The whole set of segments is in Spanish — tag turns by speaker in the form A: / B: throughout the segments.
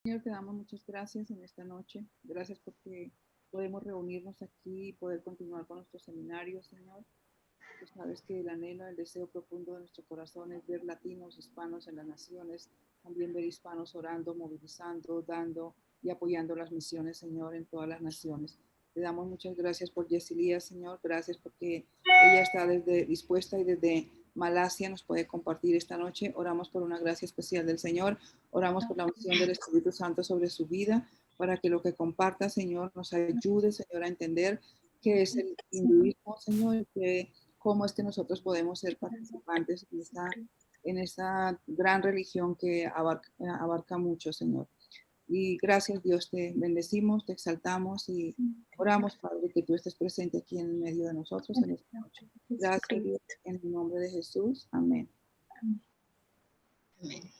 A: Señor, te damos muchas gracias en esta noche. Gracias porque podemos reunirnos aquí y poder continuar con nuestro seminario, Señor. Tú sabes que el anhelo, el deseo profundo de nuestro corazón es ver latinos, hispanos en las naciones, también ver hispanos orando, movilizando, dando y apoyando las misiones, Señor, en todas las naciones. Te damos muchas gracias por Yesilía, Señor. Gracias porque ella está dispuesta y desde Malasia nos puede compartir esta noche. Oramos por una gracia especial del Señor. Oramos por la unción del Espíritu Santo sobre su vida para que lo que comparta, Señor, nos ayude, Señor, a entender qué es el hinduismo, Señor, y cómo es que nosotros podemos ser participantes en esta gran religión que abarca mucho, Señor. Y gracias, Dios, te bendecimos, te exaltamos y oramos, Padre, que tú estés presente aquí en medio de nosotros en esta noche. Gracias, Dios, en el nombre de Jesús. Amén.
B: Amén.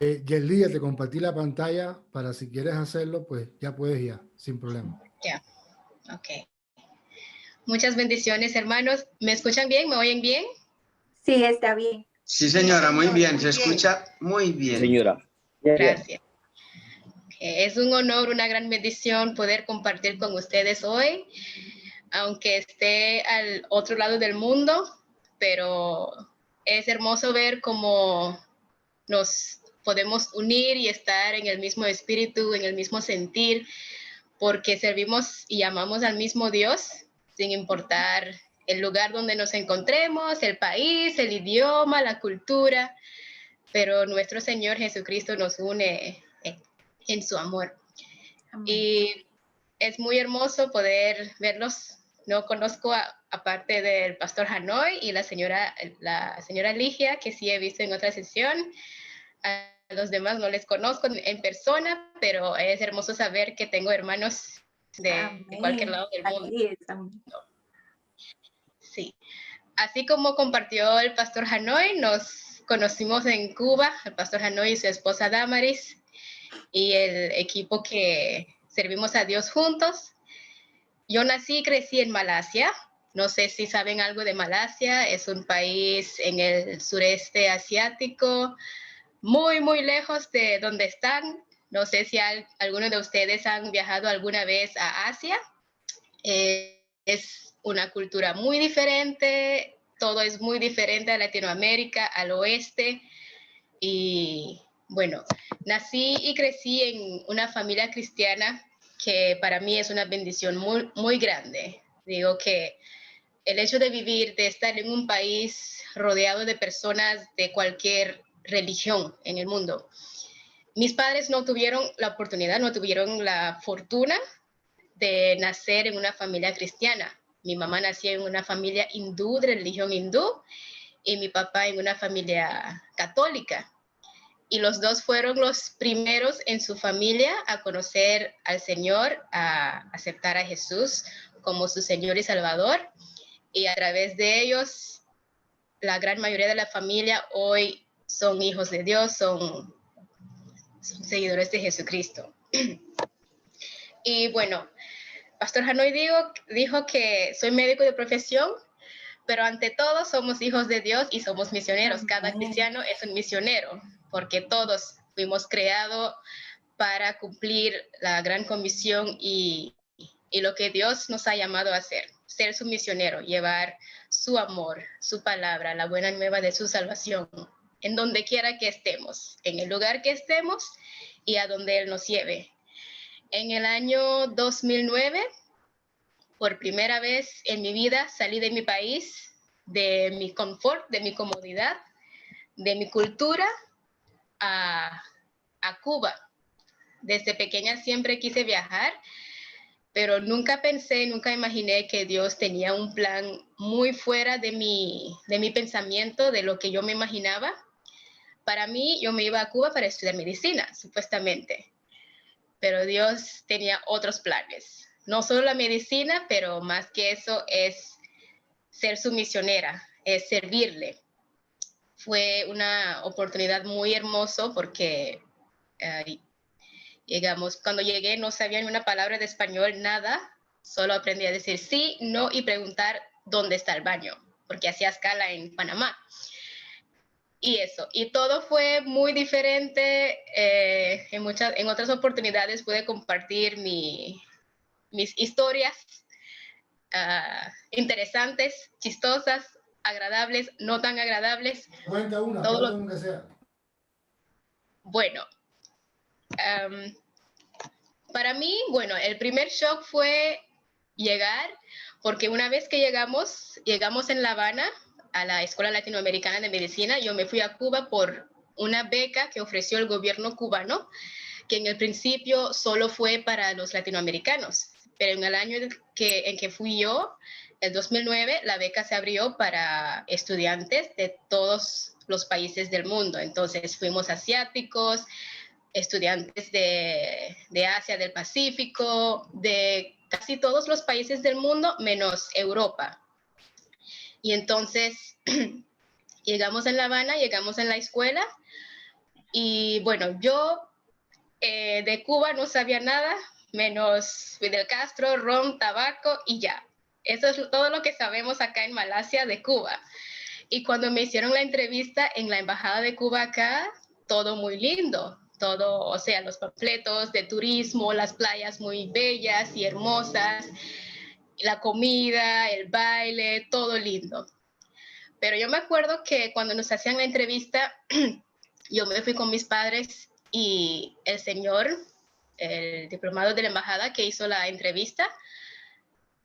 C: Yeslía, te compartí la pantalla para si quieres hacerlo, pues ya puedes ya, sin problema.
B: Ya, ok. Muchas bendiciones, hermanos. ¿Me escuchan bien? ¿Me oyen bien?
D: Sí, está bien.
E: Sí, señora, muy bien. Se escucha muy bien.
F: Señora.
B: Gracias. Es un honor, una gran bendición poder compartir con ustedes hoy, aunque esté al otro lado del mundo, pero es hermoso ver cómo nos podemos unir y estar en el mismo espíritu, en el mismo sentir, porque servimos y amamos al mismo Dios, sin importar el lugar donde nos encontremos, el país, el idioma, la cultura, pero nuestro Señor Jesucristo nos une en su amor.
D: Amén.
B: Y es muy hermoso poder verlos. No conozco aparte del pastor Hanoi y la señora Ligia, que sí he visto en otra sesión. A los demás no les conozco en persona, pero es hermoso saber que tengo hermanos de cualquier lado del mundo.
D: Así es, amén.
B: Sí. Así como compartió el pastor Hanoi, nos conocimos en Cuba, el pastor Hanoi y su esposa Damaris, y el equipo que servimos a Dios juntos. Yo nací y crecí en Malasia. No sé si saben algo de Malasia. Es un país en el sureste asiático, muy, muy lejos de donde están. No sé si alguno de ustedes han viajado alguna vez a Asia. Es una cultura muy diferente. Todo es muy diferente a Latinoamérica, al oeste. Y bueno, nací y crecí en una familia cristiana que para mí es una bendición muy, muy grande. Digo que el hecho de vivir, de estar en un país rodeado de personas de cualquier religión en el mundo. Mis padres no tuvieron la oportunidad, no tuvieron la fortuna de nacer en una familia cristiana. Mi mamá nació en una familia hindú, de religión hindú, y mi papá en una familia católica. Y los dos fueron los primeros en su familia a conocer al Señor, a aceptar a Jesús como su Señor y Salvador. Y a través de ellos, la gran mayoría de la familia hoy son hijos de Dios, son seguidores de Jesucristo. Y bueno, Pastor Hanoi dijo que soy médico de profesión, pero ante todo somos hijos de Dios y somos misioneros. Cada cristiano es un misionero, porque todos fuimos creados para cumplir la gran comisión y lo que Dios nos ha llamado a hacer, ser su misionero, llevar su amor, su palabra, la buena nueva de su salvación, en donde quiera que estemos, en el lugar que estemos y a donde Él nos lleve. En el año 2009, por primera vez en mi vida, salí de mi país, de mi confort, de mi comodidad, de mi cultura, a Cuba. Desde pequeña siempre quise viajar, pero nunca pensé, nunca imaginé que Dios tenía un plan muy fuera de mi pensamiento, de lo que yo me imaginaba. Para mí, yo me iba a Cuba para estudiar medicina, supuestamente, pero Dios tenía otros planes. No solo la medicina, pero más que eso es ser su misionera, es servirle. Fue una oportunidad muy hermosa porque cuando llegué no sabía ni una palabra de español, nada. Solo aprendí a decir sí, no y preguntar dónde está el baño, porque hacía escala en Panamá. Y eso, y todo fue muy diferente. En otras oportunidades pude compartir mis historias interesantes, chistosas, agradables, no tan agradables.
C: Cuenta una, aunque sea.
B: Bueno, para mí, bueno, el primer shock fue llegar, porque una vez que llegamos en La Habana, a la Escuela Latinoamericana de Medicina, yo me fui a Cuba por una beca que ofreció el gobierno cubano, que en el principio solo fue para los latinoamericanos, pero en el año en que fui yo, el 2009, la beca se abrió para estudiantes de todos los países del mundo. Entonces fuimos asiáticos, estudiantes de Asia, del Pacífico, de casi todos los países del mundo, menos Europa. Y entonces llegamos en La Habana, llegamos en la escuela, y bueno, yo de Cuba no sabía nada, menos Fidel Castro, ron, tabaco y ya. Eso es todo lo que sabemos acá en Malasia de Cuba. Y cuando me hicieron la entrevista en la Embajada de Cuba acá, todo muy lindo. Todo, o sea, los panfletos de turismo, las playas muy bellas y hermosas, la comida, el baile, todo lindo. Pero yo me acuerdo que cuando nos hacían la entrevista, yo me fui con mis padres y el señor, el diplomado de la embajada que hizo la entrevista,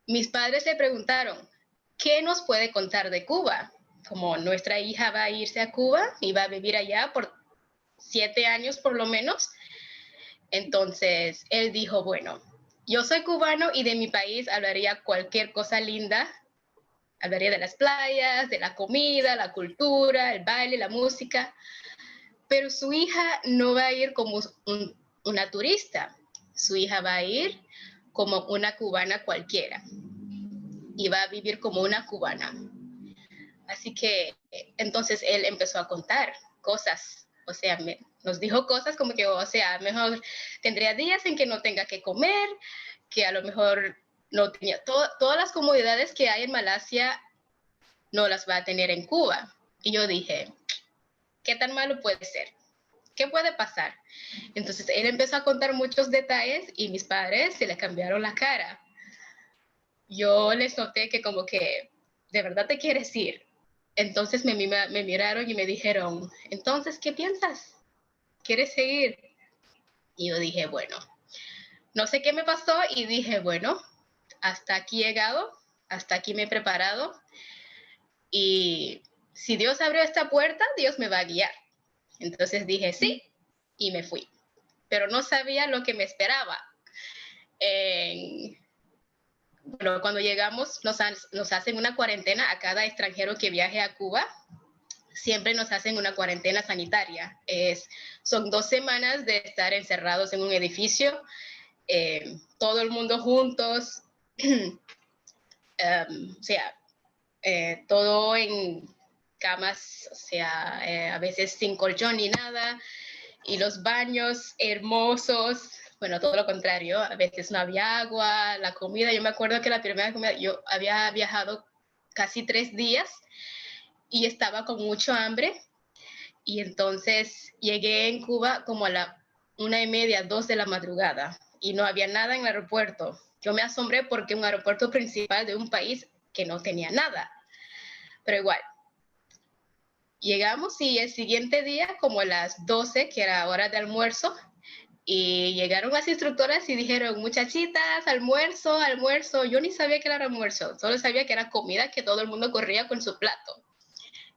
B: mis padres le preguntaron, ¿qué nos puede contar de Cuba? Como nuestra hija va a irse a Cuba y va a vivir allá por 7 años por lo menos. Entonces él dijo, bueno, yo soy cubano y de mi país hablaría cualquier cosa linda. Hablaría de las playas, de la comida, la cultura, el baile, la música. Pero su hija no va a ir como una turista. Su hija va a ir como una cubana cualquiera. Y va a vivir como una cubana. Así que entonces él empezó a contar cosas. O sea, nos dijo cosas como que, o sea, mejor tendría días en que no tenga que comer, que a lo mejor no tenía todas las comodidades que hay en Malasia, no las va a tener en Cuba. Y yo dije, ¿qué tan malo puede ser? ¿Qué puede pasar? Entonces él empezó a contar muchos detalles y mis padres se le cambiaron la cara. Yo les noté que como que, ¿de verdad te quieres ir? Entonces me miraron y me dijeron, entonces, ¿qué piensas? ¿Quieres seguir? Y yo dije, bueno, no sé qué me pasó y dije, bueno, hasta aquí he llegado, hasta aquí me he preparado y si Dios abrió esta puerta, Dios me va a guiar. Entonces dije, sí, y me fui. Pero no sabía lo que me esperaba. Bueno, cuando llegamos nos hacen una cuarentena a cada extranjero que viaje a Cuba. Siempre nos hacen una cuarentena sanitaria. Son 2 semanas de estar encerrados en un edificio, todo el mundo juntos, o sea, todo en camas, o sea, a veces sin colchón ni nada, y los baños hermosos. Bueno, todo lo contrario, a veces no había agua, la comida, yo me acuerdo que la primera comida, yo había viajado casi 3 días y estaba con mucho hambre, y entonces llegué en Cuba como a la 1:30, 2 de la madrugada, y no había nada en el aeropuerto. Yo me asombré porque un aeropuerto principal de un país que no tenía nada, pero igual. Llegamos y el siguiente día, como a las 12, que era hora de almuerzo, y llegaron las instructoras y dijeron, muchachitas, almuerzo, almuerzo. Yo ni sabía que era almuerzo, solo sabía que era comida, que todo el mundo corría con su plato.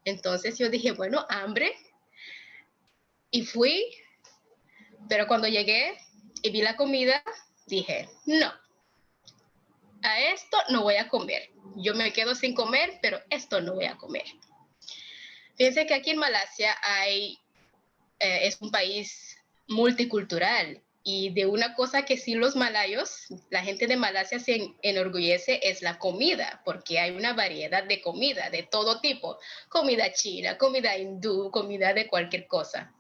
B: Entonces yo dije, bueno, hambre. Y fui, pero cuando llegué y vi la comida, dije, no, a esto no voy a comer. Yo me quedo sin comer, pero esto no voy a comer. Fíjense que aquí en Malasia es un país multicultural, y de una cosa que sí los malayos, la gente de Malasia se enorgullece es la comida, porque hay una variedad de comida de todo tipo, comida china, comida hindú, comida de cualquier cosa.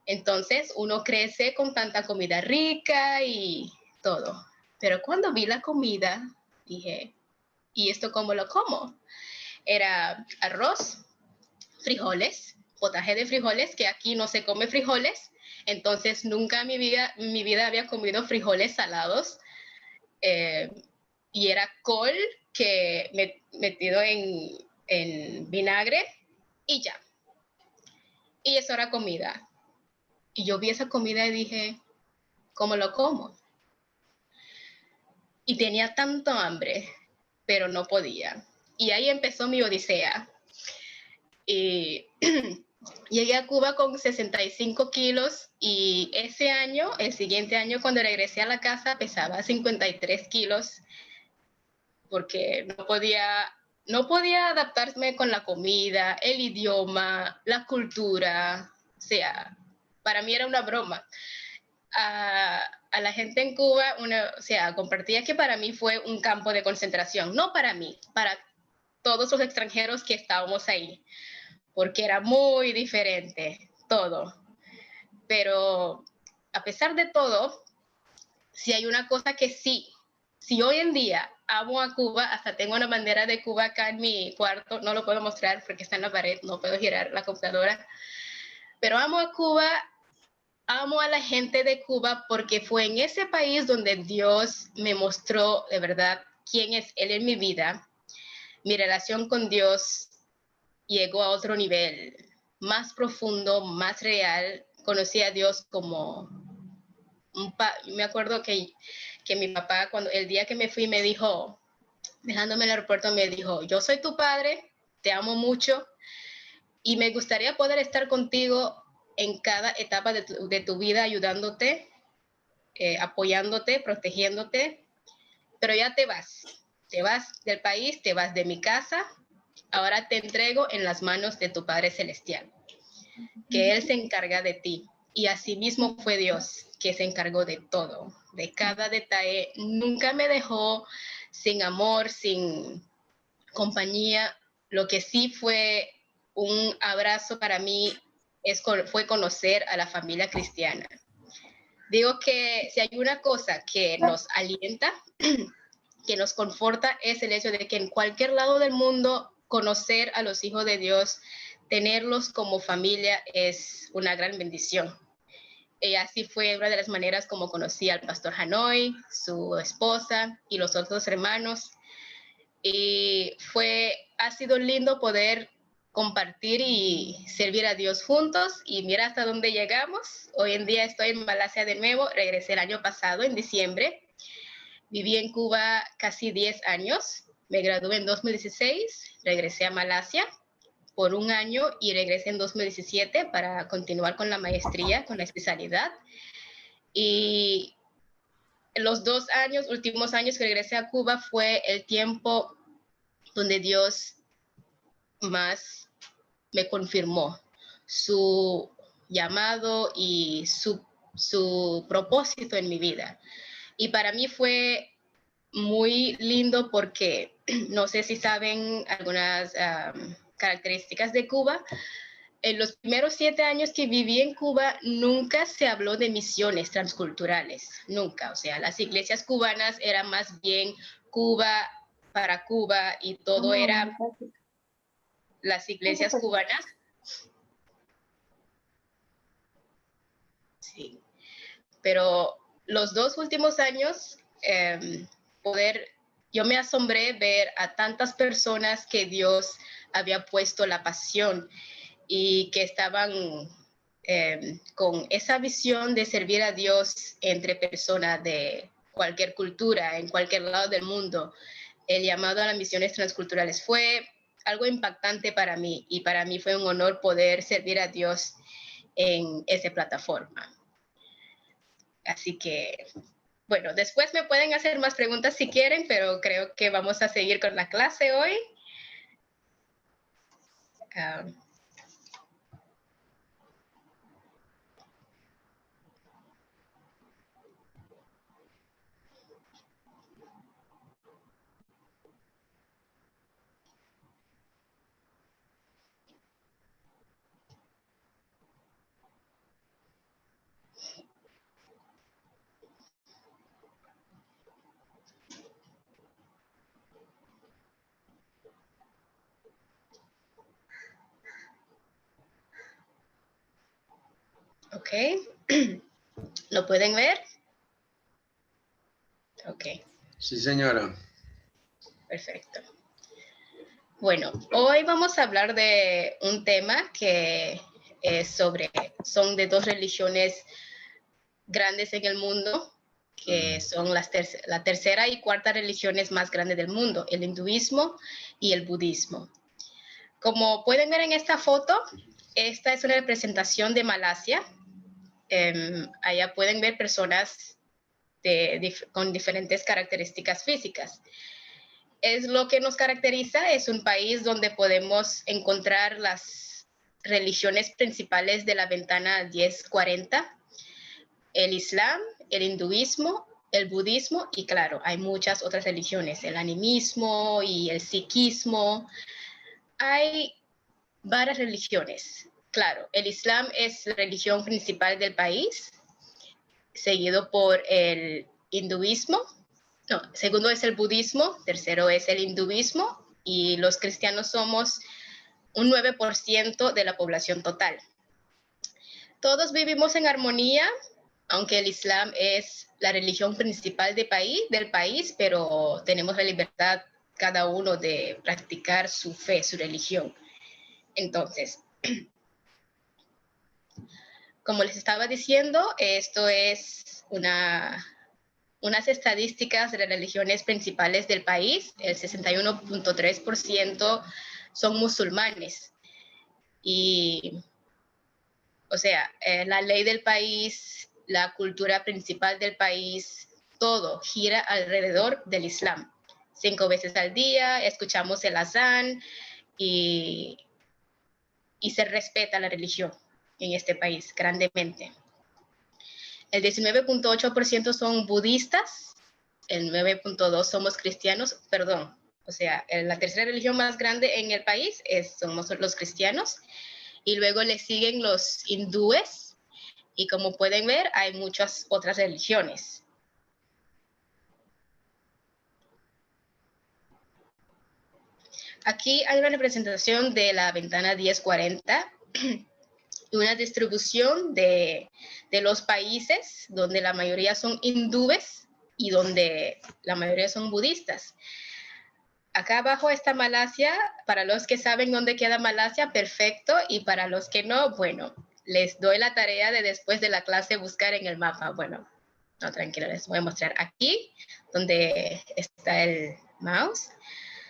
B: Entonces uno crece con tanta comida rica y todo. Pero cuando vi la comida, dije, ¿y esto cómo lo como? Era arroz, frijoles, potaje de frijoles, que aquí no se come frijoles, entonces nunca en mi vida había comido frijoles salados, y era col que metido en vinagre y ya. Y eso era comida. Y yo vi esa comida y dije, ¿cómo lo como? Y tenía tanto hambre, pero no podía. Y ahí empezó mi odisea. Y llegué a Cuba con 65 kilos y ese año, el siguiente año, cuando regresé a la casa, pesaba 53 kilos porque no podía adaptarme con la comida, el idioma, la cultura. O sea, para mí era una broma. A la gente en Cuba, o sea, compartía que para mí fue un campo de concentración. No para mí, para todos los extranjeros que estábamos ahí, porque era muy diferente todo. Pero a pesar de todo, si hay una cosa que sí, si hoy en día amo a Cuba, hasta tengo una bandera de Cuba acá en mi cuarto, no lo puedo mostrar porque está en la pared, no puedo girar la computadora, pero amo a Cuba, amo a la gente de Cuba porque fue en ese país donde Dios me mostró de verdad quién es Él en mi vida. Mi relación con Dios llegó a otro nivel, más profundo, más real. Conocí a Dios como me acuerdo que mi papá, el día que me fui, me dijo, dejándome en el aeropuerto, me dijo, yo soy tu padre, te amo mucho y me gustaría poder estar contigo en cada etapa de tu vida, ayudándote, apoyándote, protegiéndote, pero ya te vas del país, te vas de mi casa, ahora te entrego en las manos de tu Padre Celestial, que Él se encarga de ti. Y así mismo fue Dios, que se encargó de todo, de cada detalle. Nunca me dejó sin amor, sin compañía. Lo que sí fue un abrazo para mí fue conocer a la familia cristiana. Digo que si hay una cosa que nos alienta, que nos conforta, es el hecho de que en cualquier lado del mundo conocer a los hijos de Dios, tenerlos como familia es una gran bendición. Y así fue una de las maneras como conocí al pastor Hanoi, su esposa y los otros hermanos. Y ha sido lindo poder compartir y servir a Dios juntos. Y mira hasta dónde llegamos. Hoy en día estoy en Malasia de nuevo. Regresé el año pasado, en diciembre. Viví en Cuba casi 10 años. Me gradué en 2016. Regresé a Malasia por un año y regresé en 2017 para continuar con la maestría, con la especialidad. Y los últimos años que regresé a Cuba fue el tiempo donde Dios más me confirmó su llamado y su propósito en mi vida. Y para mí fue muy lindo porque no sé si saben algunas características de Cuba. En los primeros 7 años que viví en Cuba, nunca se habló de misiones transculturales, nunca. O sea, las iglesias cubanas eran más bien Cuba para Cuba y todo era las iglesias cubanas. Sí, pero los 2 últimos años, yo me asombré ver a tantas personas que Dios había puesto la pasión y que estaban con esa visión de servir a Dios entre personas de cualquier cultura, en cualquier lado del mundo. El llamado a las misiones transculturales fue algo impactante para mí y para mí fue un honor poder servir a Dios en esa plataforma. Así que, bueno, después me pueden hacer más preguntas si quieren, pero creo que vamos a seguir con la clase hoy. Ok. ¿Lo pueden ver? Ok,
E: Sí, señora.
B: perfecto. Bueno, hoy vamos a hablar de un tema que es son de dos religiones grandes en el mundo, que son la tercera y cuarta religiones más grandes del mundo, el hinduismo y el budismo. Como pueden ver en esta foto, esta es una representación de Malasia. Allá pueden ver personas con diferentes características físicas. Es lo que nos caracteriza, es un país donde podemos encontrar las religiones principales de la ventana 1040, el Islam, el hinduismo, el budismo y claro, hay muchas otras religiones, el animismo y el sikhismo. Hay varias religiones. Claro, el Islam es la religión principal del país, seguido por el hinduismo. No, segundo es el budismo, tercero es el hinduismo y los cristianos somos un 9% de la población total. Todos vivimos en armonía, aunque el Islam es la religión principal del país, pero tenemos la libertad cada uno de practicar su fe, su religión. Entonces, como les estaba diciendo, esto es unas estadísticas de las religiones principales del país. El 61.3% son musulmanes. Y, o sea, la ley del país, la cultura principal del país, todo gira alrededor del Islam. 5 veces al día escuchamos el azán y se respeta la religión en este país grandemente. El 19.8% son budistas, el 9.2% somos cristianos, perdón. O sea, la tercera religión más grande en el país somos los cristianos. Y luego le siguen los hindúes. Y como pueden ver, hay muchas otras religiones. Aquí hay una representación de la ventana 1040. Una distribución de los países donde la mayoría son hindúes y donde la mayoría son budistas. Acá abajo está Malasia. Para los que saben dónde queda Malasia, perfecto. Y para los que no, bueno, les doy la tarea de después de la clase buscar en el mapa. Bueno, no, tranquilo, les voy a mostrar aquí, donde está el mouse.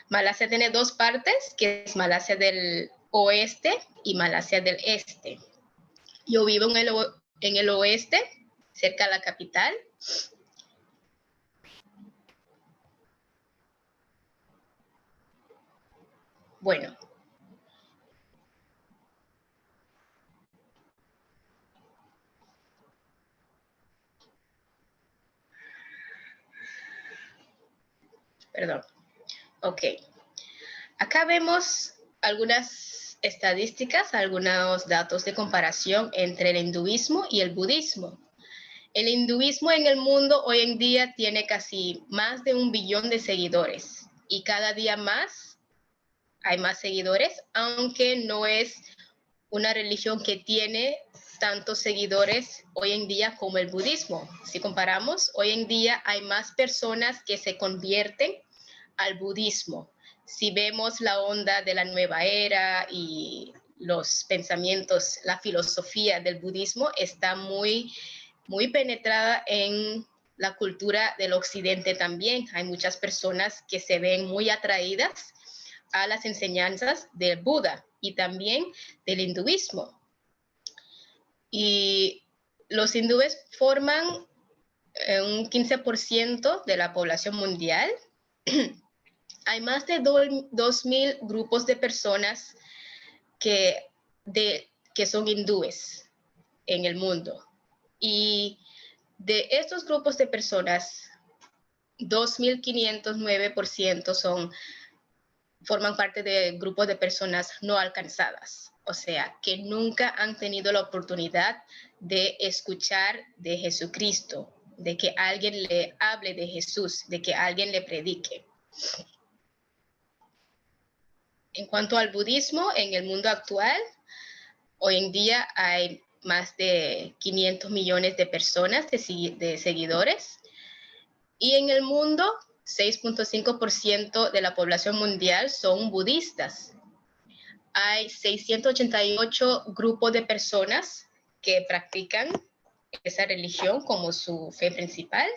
B: Malasia tiene dos partes, que es Malasia del oeste y Malasia del este. Yo vivo en el oeste, cerca de la capital. Bueno. Perdón. Ok. Acá vemos algunas estadísticas, algunos datos de comparación entre el hinduismo y el budismo. El hinduismo en el mundo hoy en día tiene casi más de 1 billón de seguidores y cada día más hay más seguidores, aunque no es una religión que tiene tantos seguidores hoy en día como el budismo. Si comparamos, hoy en día hay más personas que se convierten al budismo. Si vemos la onda de la nueva era y los pensamientos, la filosofía del budismo está muy penetrada en la cultura del occidente también. Hay muchas personas que se ven muy atraídas a las enseñanzas del Buda y también del hinduismo. Y los hindúes forman un 15% de la población mundial. Hay más de 2.000 grupos de personas que son hindúes en el mundo. Y de estos grupos de personas, 2.509% forman parte de grupos de personas no alcanzadas, o sea, que nunca han tenido la oportunidad de escuchar de Jesucristo, de que alguien le hable de Jesús, de que alguien le predique. En cuanto al budismo, en el mundo actual, hoy en día hay más de 500 millones de personas de seguidores. Y en el mundo, 6.5% de la población mundial son budistas. Hay 688 grupos de personas que practican esa religión como su fe principal.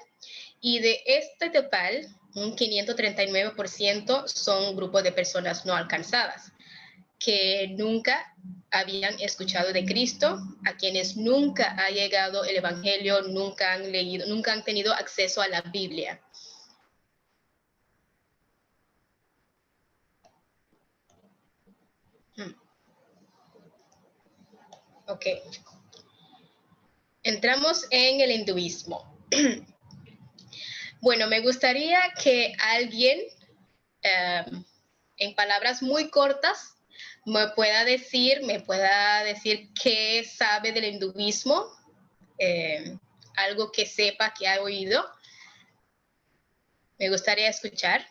B: Y de este total, un 539% son grupos de personas no alcanzadas, que nunca habían escuchado de Cristo, a quienes nunca ha llegado el Evangelio, nunca han leído, nunca han tenido acceso a la Biblia. Ok. Entramos en el hinduismo. Bueno, me gustaría que alguien, en palabras muy cortas, me pueda decir qué sabe del hinduismo, algo que sepa, que ha oído. Me gustaría escuchar.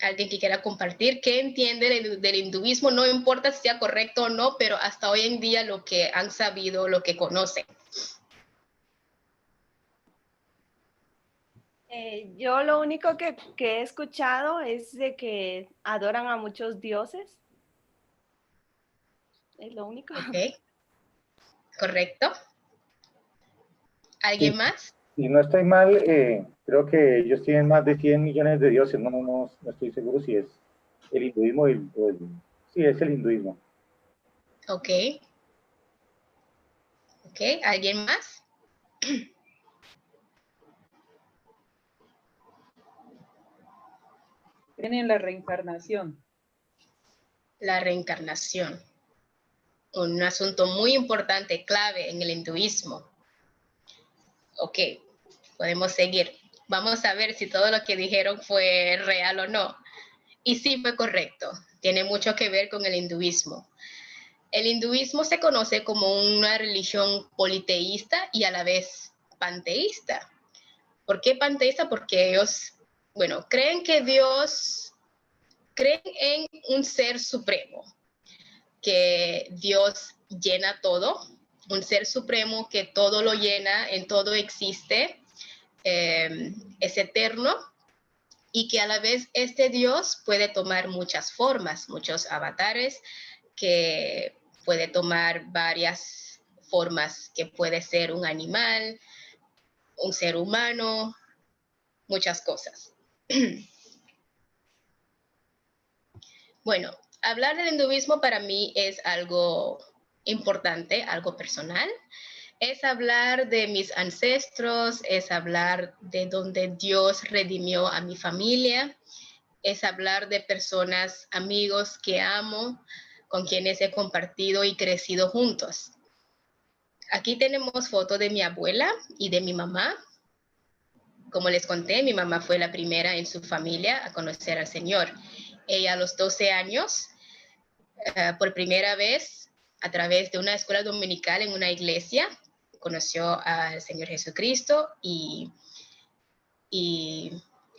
B: Alguien que quiera compartir qué entiende del hinduismo, no importa si sea correcto o no, pero hasta hoy en día lo que han sabido, lo que conocen.
F: Yo lo único que he escuchado es de que adoran a muchos dioses. Es lo único.
B: Ok. ¿Correcto? ¿Alguien
G: Sí.
B: más?
G: Si no estoy mal, creo que ellos tienen más de 100 millones de dioses. No estoy seguro si es el hinduismo sí, es el hinduismo.
B: Ok. Ok, ¿alguien más?
A: Tienen la reencarnación.
B: La reencarnación. Un asunto muy importante, clave en el hinduismo. Ok, podemos seguir. Vamos a ver si todo lo que dijeron fue real o no. Y sí fue correcto. Tiene mucho que ver con el hinduismo. El hinduismo se conoce como una religión politeísta y a la vez panteísta. ¿Por qué panteísta? Porque ellos, bueno, creen en un ser supremo, que Dios llena todo, un ser supremo que todo lo llena, en todo existe, es eterno, y que a la vez este Dios puede tomar muchas formas, muchos avatares, que puede tomar varias formas, que puede ser un animal, un ser humano, muchas cosas. Bueno, hablar del hinduismo para mí es algo importante, algo personal. Es hablar de mis ancestros, es hablar de donde Dios redimió a mi familia, es hablar de personas, amigos que amo, con quienes he compartido y crecido juntos. Aquí tenemos fotos de mi abuela y de mi mamá. Como les conté, mi mamá fue la primera en su familia a conocer al Señor. Ella a los 12 años, por primera vez, a través de una escuela dominical en una iglesia, conoció al Señor Jesucristo y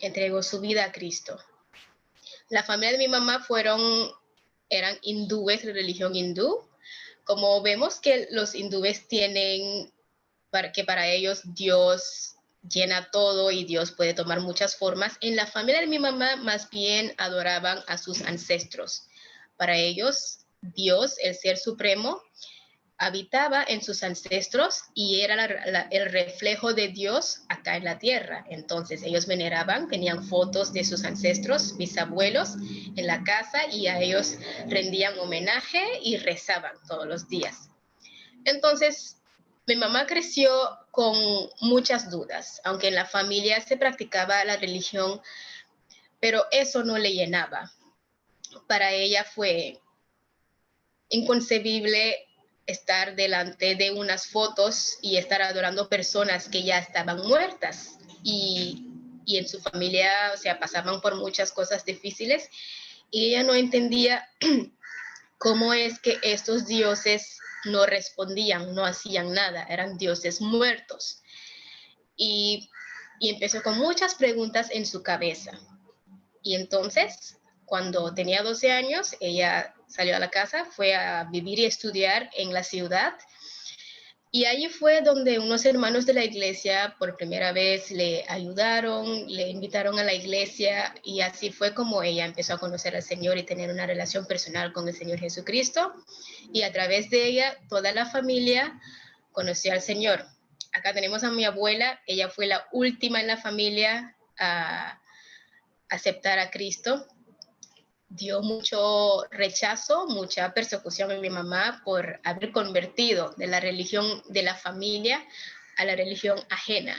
B: entregó su vida a Cristo. La familia de mi mamá eran hindúes, de religión hindú. Como vemos que los hindúes tienen, que para ellos Dios llena todo y Dios puede tomar muchas formas, en la familia de mi mamá más bien adoraban a sus ancestros. Para ellos, Dios, el Ser Supremo, habitaba en sus ancestros y era el reflejo de Dios acá en la tierra. Entonces ellos veneraban, tenían fotos de sus ancestros, bisabuelos, en la casa, y a ellos rendían homenaje y rezaban todos los días. Entonces, mi mamá creció con muchas dudas, aunque en la familia se practicaba la religión, pero eso no le llenaba. Para ella fue inconcebible estar delante de unas fotos y estar adorando personas que ya estaban muertas y en su familia, o sea, pasaban por muchas cosas difíciles y ella no entendía cómo es que estos dioses no respondían, no hacían nada, eran dioses muertos. Y empezó con muchas preguntas en su cabeza. Y entonces, cuando tenía 12 años, ella salió a la casa, fue a vivir y estudiar en la ciudad. Y ahí fue donde unos hermanos de la iglesia por primera vez le ayudaron, le invitaron a la iglesia y así fue como ella empezó a conocer al Señor y tener una relación personal con el Señor Jesucristo. Y a través de ella, toda la familia conoció al Señor. Acá tenemos a mi abuela, ella fue la última en la familia a aceptar a Cristo. Dio mucho rechazo, mucha persecución a mi mamá por haber convertido de la religión de la familia a la religión ajena.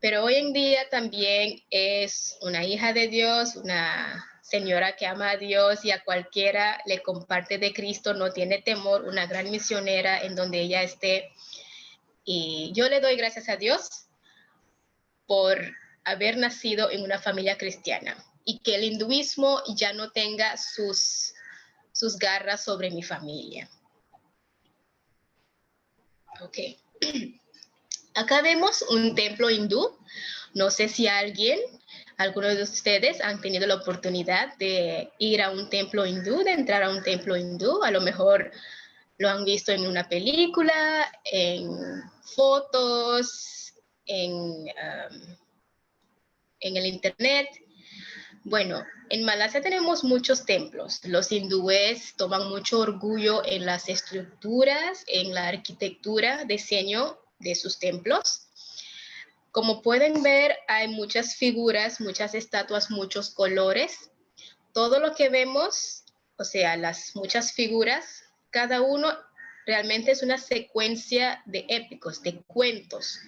B: Pero hoy en día también es una hija de Dios, una señora que ama a Dios y a cualquiera le comparte de Cristo, no tiene temor, una gran misionera en donde ella esté. Y yo le doy gracias a Dios por haber nacido en una familia cristiana y que el hinduismo ya no tenga sus garras sobre mi familia. Ok. Acá vemos un templo hindú. No sé si algunos de ustedes han tenido la oportunidad de ir a un templo hindú, de entrar a un templo hindú. A lo mejor lo han visto en una película, en fotos, en el internet. Bueno, en Malasia tenemos muchos templos. Los hindúes toman mucho orgullo en las estructuras, en la arquitectura, diseño de sus templos. Como pueden ver, hay muchas figuras, muchas estatuas, muchos colores. Todo lo que vemos, o sea, las muchas figuras, cada uno realmente es una secuencia de épicos, de cuentos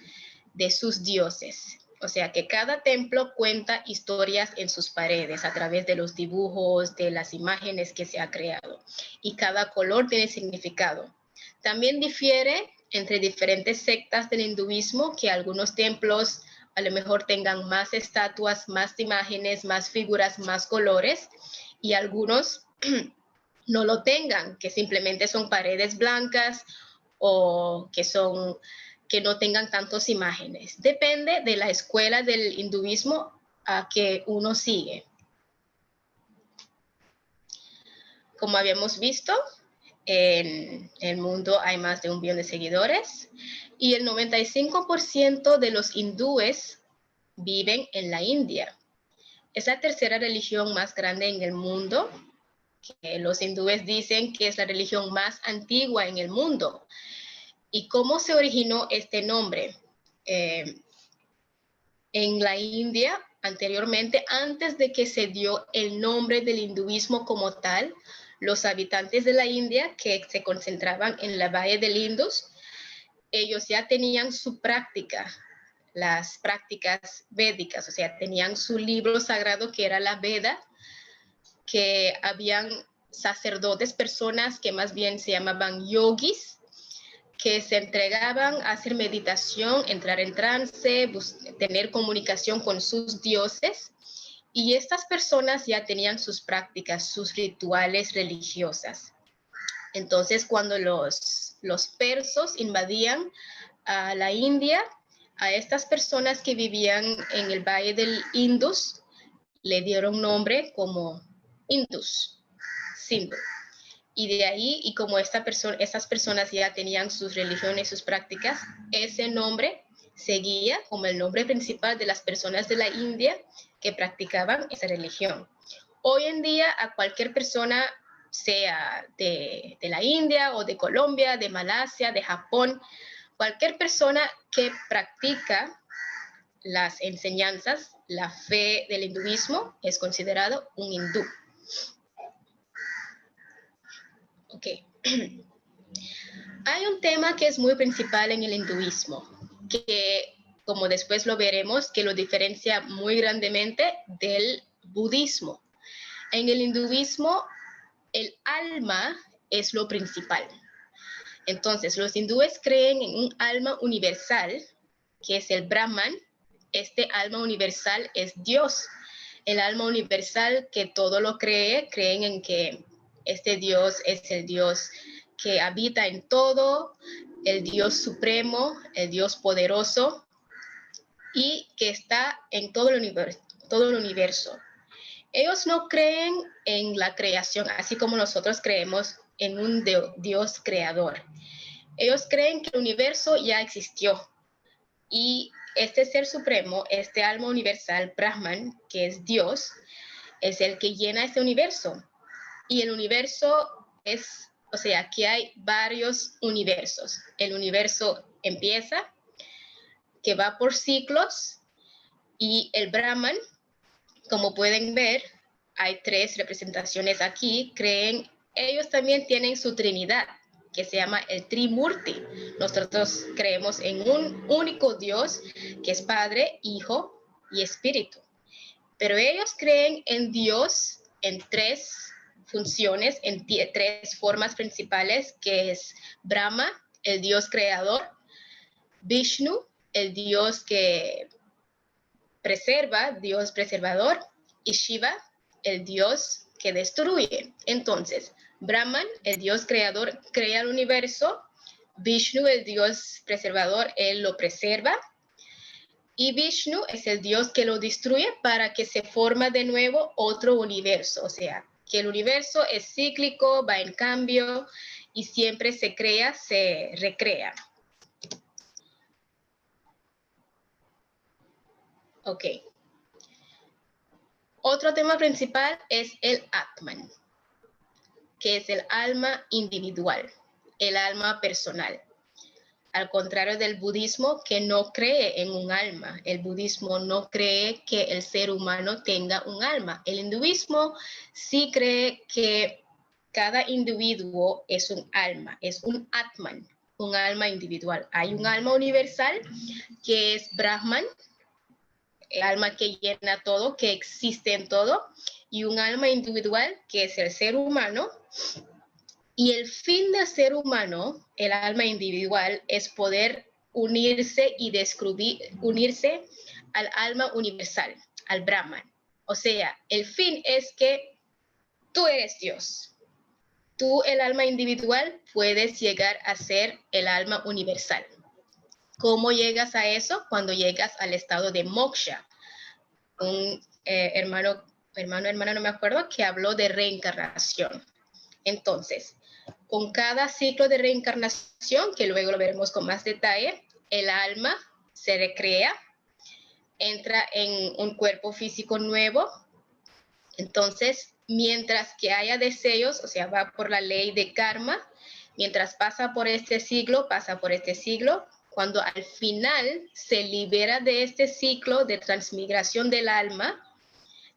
B: de sus dioses. O sea que cada templo cuenta historias en sus paredes a través de los dibujos, de las imágenes que se ha creado. Y cada color tiene significado. También difiere entre diferentes sectas del hinduismo que algunos templos a lo mejor tengan más estatuas, más imágenes, más figuras, más colores y algunos no lo tengan, que simplemente son paredes blancas o que no tengan tantas imágenes. Depende de la escuela del hinduismo a que uno sigue. Como habíamos visto, en el mundo hay más de 1 billón de seguidores y el 95% de los hindúes viven en la India. Es la tercera religión más grande en el mundo. Que los hindúes dicen que es la religión más antigua en el mundo. ¿Y cómo se originó este nombre? En la India, anteriormente, antes de que se dio el nombre del hinduismo como tal, los habitantes de la India que se concentraban en la valle del Indus, ellos ya tenían su práctica, las prácticas védicas, o sea, tenían su libro sagrado que era la Veda, que habían sacerdotes, personas que más bien se llamaban yogis, que se entregaban a hacer meditación, entrar en trance, tener comunicación con sus dioses. Y estas personas ya tenían sus prácticas, sus rituales religiosas. Entonces, cuando los persos invadían a la India, a estas personas que vivían en el valle del Indus, le dieron nombre como Indus, Sindhu. Y de ahí, y como estas personas ya tenían sus religiones, sus prácticas, ese nombre seguía como el nombre principal de las personas de la India que practicaban esa religión. Hoy en día, a cualquier persona, sea de la India o de Colombia, de Malasia, de Japón, cualquier persona que practica las enseñanzas, la fe del hinduismo, es considerado un hindú. Ok. Hay un tema que es muy principal en el hinduismo, que como después lo veremos, que lo diferencia muy grandemente del budismo. En el hinduismo, el alma es lo principal. Entonces, los hindúes creen en un alma universal, que es el Brahman. Este alma universal es Dios. El alma universal que todo lo cree, creen en que este Dios es el Dios que habita en todo, el Dios supremo, el Dios poderoso y que está en todo el universo. Ellos no creen en la creación, así como nosotros creemos en un Dios creador. Ellos creen que el universo ya existió y este ser supremo, este alma universal, Brahman, que es Dios, es el que llena este universo. Y el universo es, o sea, aquí hay varios universos. El universo empieza, que va por ciclos, y el Brahman, como pueden ver, hay 3 representaciones aquí, ellos también tienen su trinidad, que se llama el Trimurti. Nosotros creemos en un único Dios, que es Padre, Hijo y Espíritu. Pero ellos creen en Dios en 3 funciones, en 3 formas principales, que es Brahma, el Dios creador, Vishnu, el Dios que preserva, Dios preservador, y Shiva, el Dios que destruye. Entonces, Brahman, el Dios creador, crea el universo. Vishnu, el Dios preservador, él lo preserva. Y Vishnu es el Dios que lo destruye para que se forma de nuevo otro universo. O sea, que el universo es cíclico, va en cambio y siempre se crea, se recrea. Ok. Otro tema principal es el Atman, que es el alma individual, el alma personal. Al contrario del budismo, que no cree en un alma. El budismo no cree que el ser humano tenga un alma. El hinduismo sí cree que cada individuo es un alma, es un Atman, un alma individual. Hay un alma universal que es Brahman, el alma que llena todo, que existe en todo, y un alma individual que es el ser humano. Y el fin del ser humano, el alma individual, es poder unirse y unirse al alma universal, al Brahman. O sea, el fin es que tú eres Dios. Tú, el alma individual, puedes llegar a ser el alma universal. ¿Cómo llegas a eso? Cuando llegas al estado de moksha. Un hermana, no me acuerdo, que habló de reencarnación. Entonces, con cada ciclo de reencarnación, que luego lo veremos con más detalle, el alma se recrea, entra en un cuerpo físico nuevo. Entonces, mientras que haya deseos, o sea, va por la ley de karma, mientras pasa por este siglo, cuando al final se libera de este ciclo de transmigración del alma,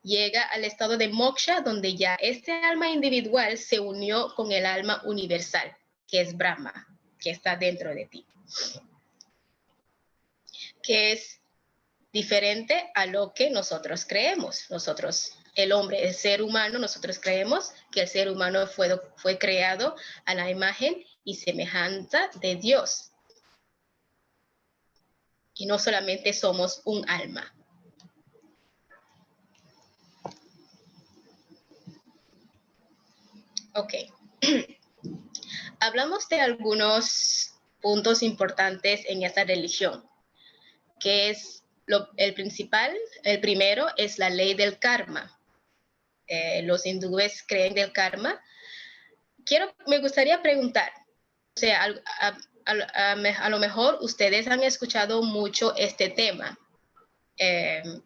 B: llega al estado de moksha, donde ya este alma individual se unió con el alma universal, que es Brahma, que está dentro de ti. Que es diferente a lo que nosotros creemos. Nosotros, el hombre, el ser humano, nosotros creemos que el ser humano fue creado a la imagen y semejanza de Dios. Y no solamente somos un alma. Ok. Hablamos de algunos puntos importantes en esta religión, que es el principal, el primero es la ley del karma. Los hindúes creen del karma. Me gustaría preguntar, o sea, a lo mejor ustedes han escuchado mucho este tema.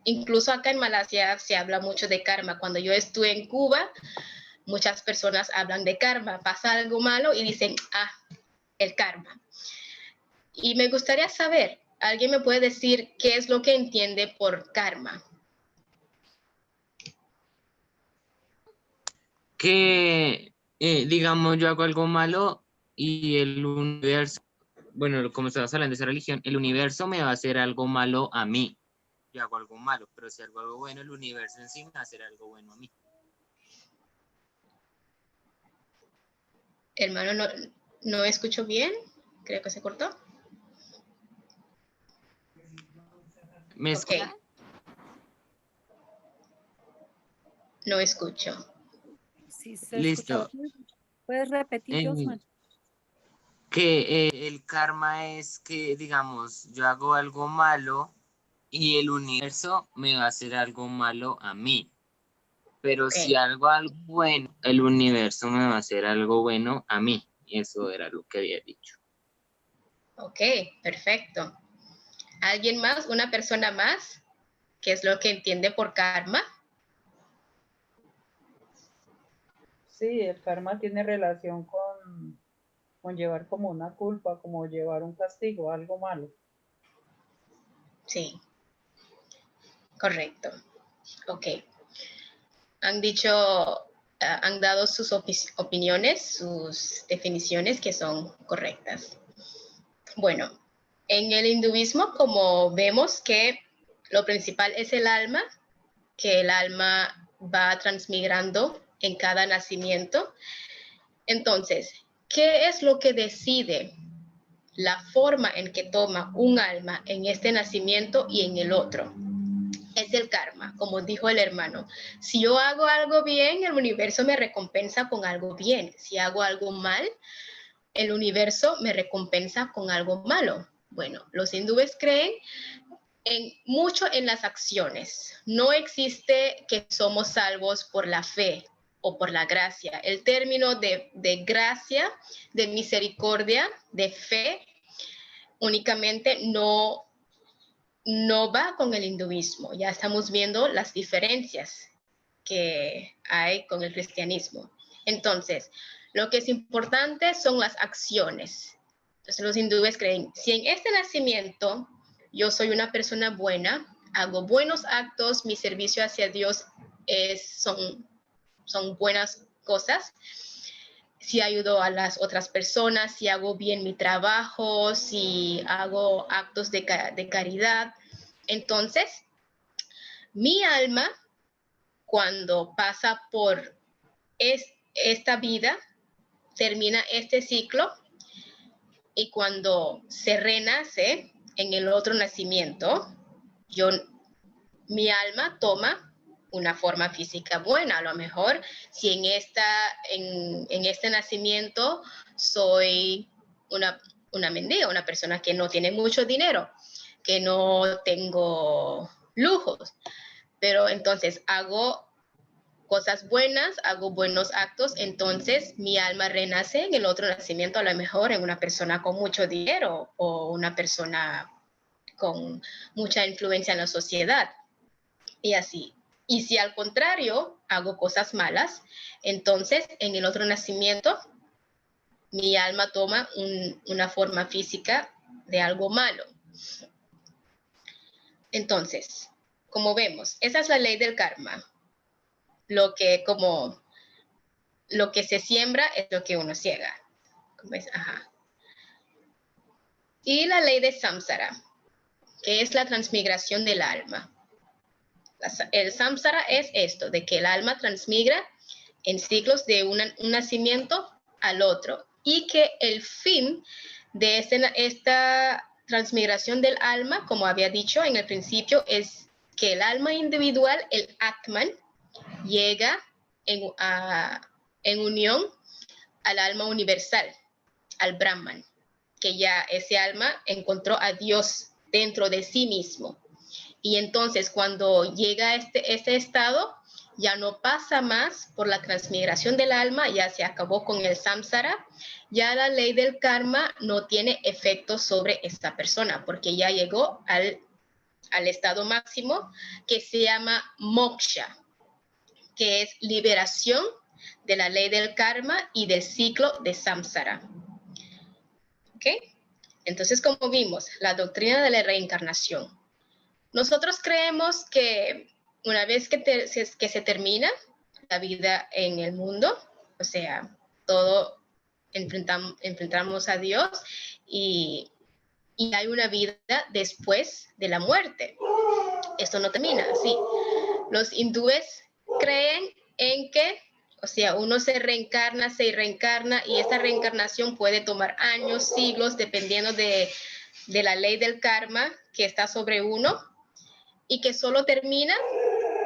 B: Incluso acá en Malasia se habla mucho de karma. Cuando yo estuve en Cuba, muchas personas hablan de karma, pasa algo malo y dicen, el karma. Y me gustaría saber, ¿alguien me puede decir qué es lo que entiende por karma?
H: Que, digamos, yo hago algo malo y el universo, bueno, como estamos hablando de esa religión, el universo me va a hacer algo malo a mí. Yo hago algo malo, pero si hago algo bueno, el universo en sí me va a hacer algo bueno a mí.
B: Hermano, no escucho bien. Creo que se cortó.
H: ¿Me escucha?
B: Okay. No escucho.
I: Sí, se
H: Listo.
I: escucha. ¿Puedes repetir, Josman?
H: Que el karma es que, digamos, yo hago algo malo y el universo me va a hacer algo malo a mí. Pero si hago algo bueno, el universo me va a hacer algo bueno a mí. Eso era lo que había dicho.
B: Ok, perfecto. ¿Alguien más? ¿Una persona más? ¿Qué es lo que entiende por karma?
J: Sí, el karma tiene relación con llevar como una culpa, como llevar un castigo, algo malo.
B: Sí, correcto. Ok. Han dicho, han dado sus opiniones, sus definiciones que son correctas. Bueno, en el hinduismo, como vemos que lo principal es el alma, que el alma va transmigrando en cada nacimiento. Entonces, ¿qué es lo que decide la forma en que toma un alma en este nacimiento y en el otro? Es el karma, como dijo el hermano. Si yo hago algo bien, el universo me recompensa con algo bien. Si hago algo mal, el universo me recompensa con algo malo. Bueno, los hindúes creen mucho en las acciones. No existe que somos salvos por la fe o por la gracia. El término de gracia, de misericordia, de fe, únicamente no va con el hinduismo. Ya estamos viendo las diferencias que hay con el cristianismo. Entonces, lo que es importante son las acciones. Entonces, los hindúes creen, si en este nacimiento yo soy una persona buena, hago buenos actos, mi servicio hacia Dios son buenas cosas, si ayudo a las otras personas, si hago bien mi trabajo, si hago actos de caridad, entonces mi alma, cuando pasa por esta vida, termina este ciclo y cuando se renace en el otro nacimiento, mi alma toma una forma física buena. A lo mejor si en este nacimiento soy una mendiga, una persona que no tiene mucho dinero, que no tengo lujos, pero entonces hago cosas buenas, hago buenos actos, entonces mi alma renace en el otro nacimiento, a lo mejor en una persona con mucho dinero o una persona con mucha influencia en la sociedad. Y así. Y si al contrario hago cosas malas, entonces en el otro nacimiento mi alma toma una forma física de algo malo. Entonces, como vemos, esa es la ley del karma. Lo que se siembra es lo que uno ciega. Ajá. Y la ley de samsara, que es la transmigración del alma. El samsara es esto, de que el alma transmigra en ciclos de un nacimiento al otro y que el fin de esta transmigración del alma, como había dicho en el principio, es que el alma individual, el Atman, llega en unión al alma universal, al Brahman, que ya ese alma encontró a Dios dentro de sí mismo. Y entonces cuando llega a este estado, ya no pasa más por la transmigración del alma, ya se acabó con el samsara, ya la ley del karma no tiene efecto sobre esta persona, porque ya llegó al estado máximo que se llama moksha, que es liberación de la ley del karma y del ciclo de samsara. ¿Ok? Entonces, como vimos, la doctrina de la reencarnación. Nosotros creemos que una vez que se termina la vida en el mundo, o sea, todo enfrentamos a Dios y hay una vida después de la muerte. Esto no termina así. Los hindúes creen en que, o sea, uno se reencarna y esta reencarnación puede tomar años, siglos, dependiendo de la ley del karma que está sobre uno, y que solo termina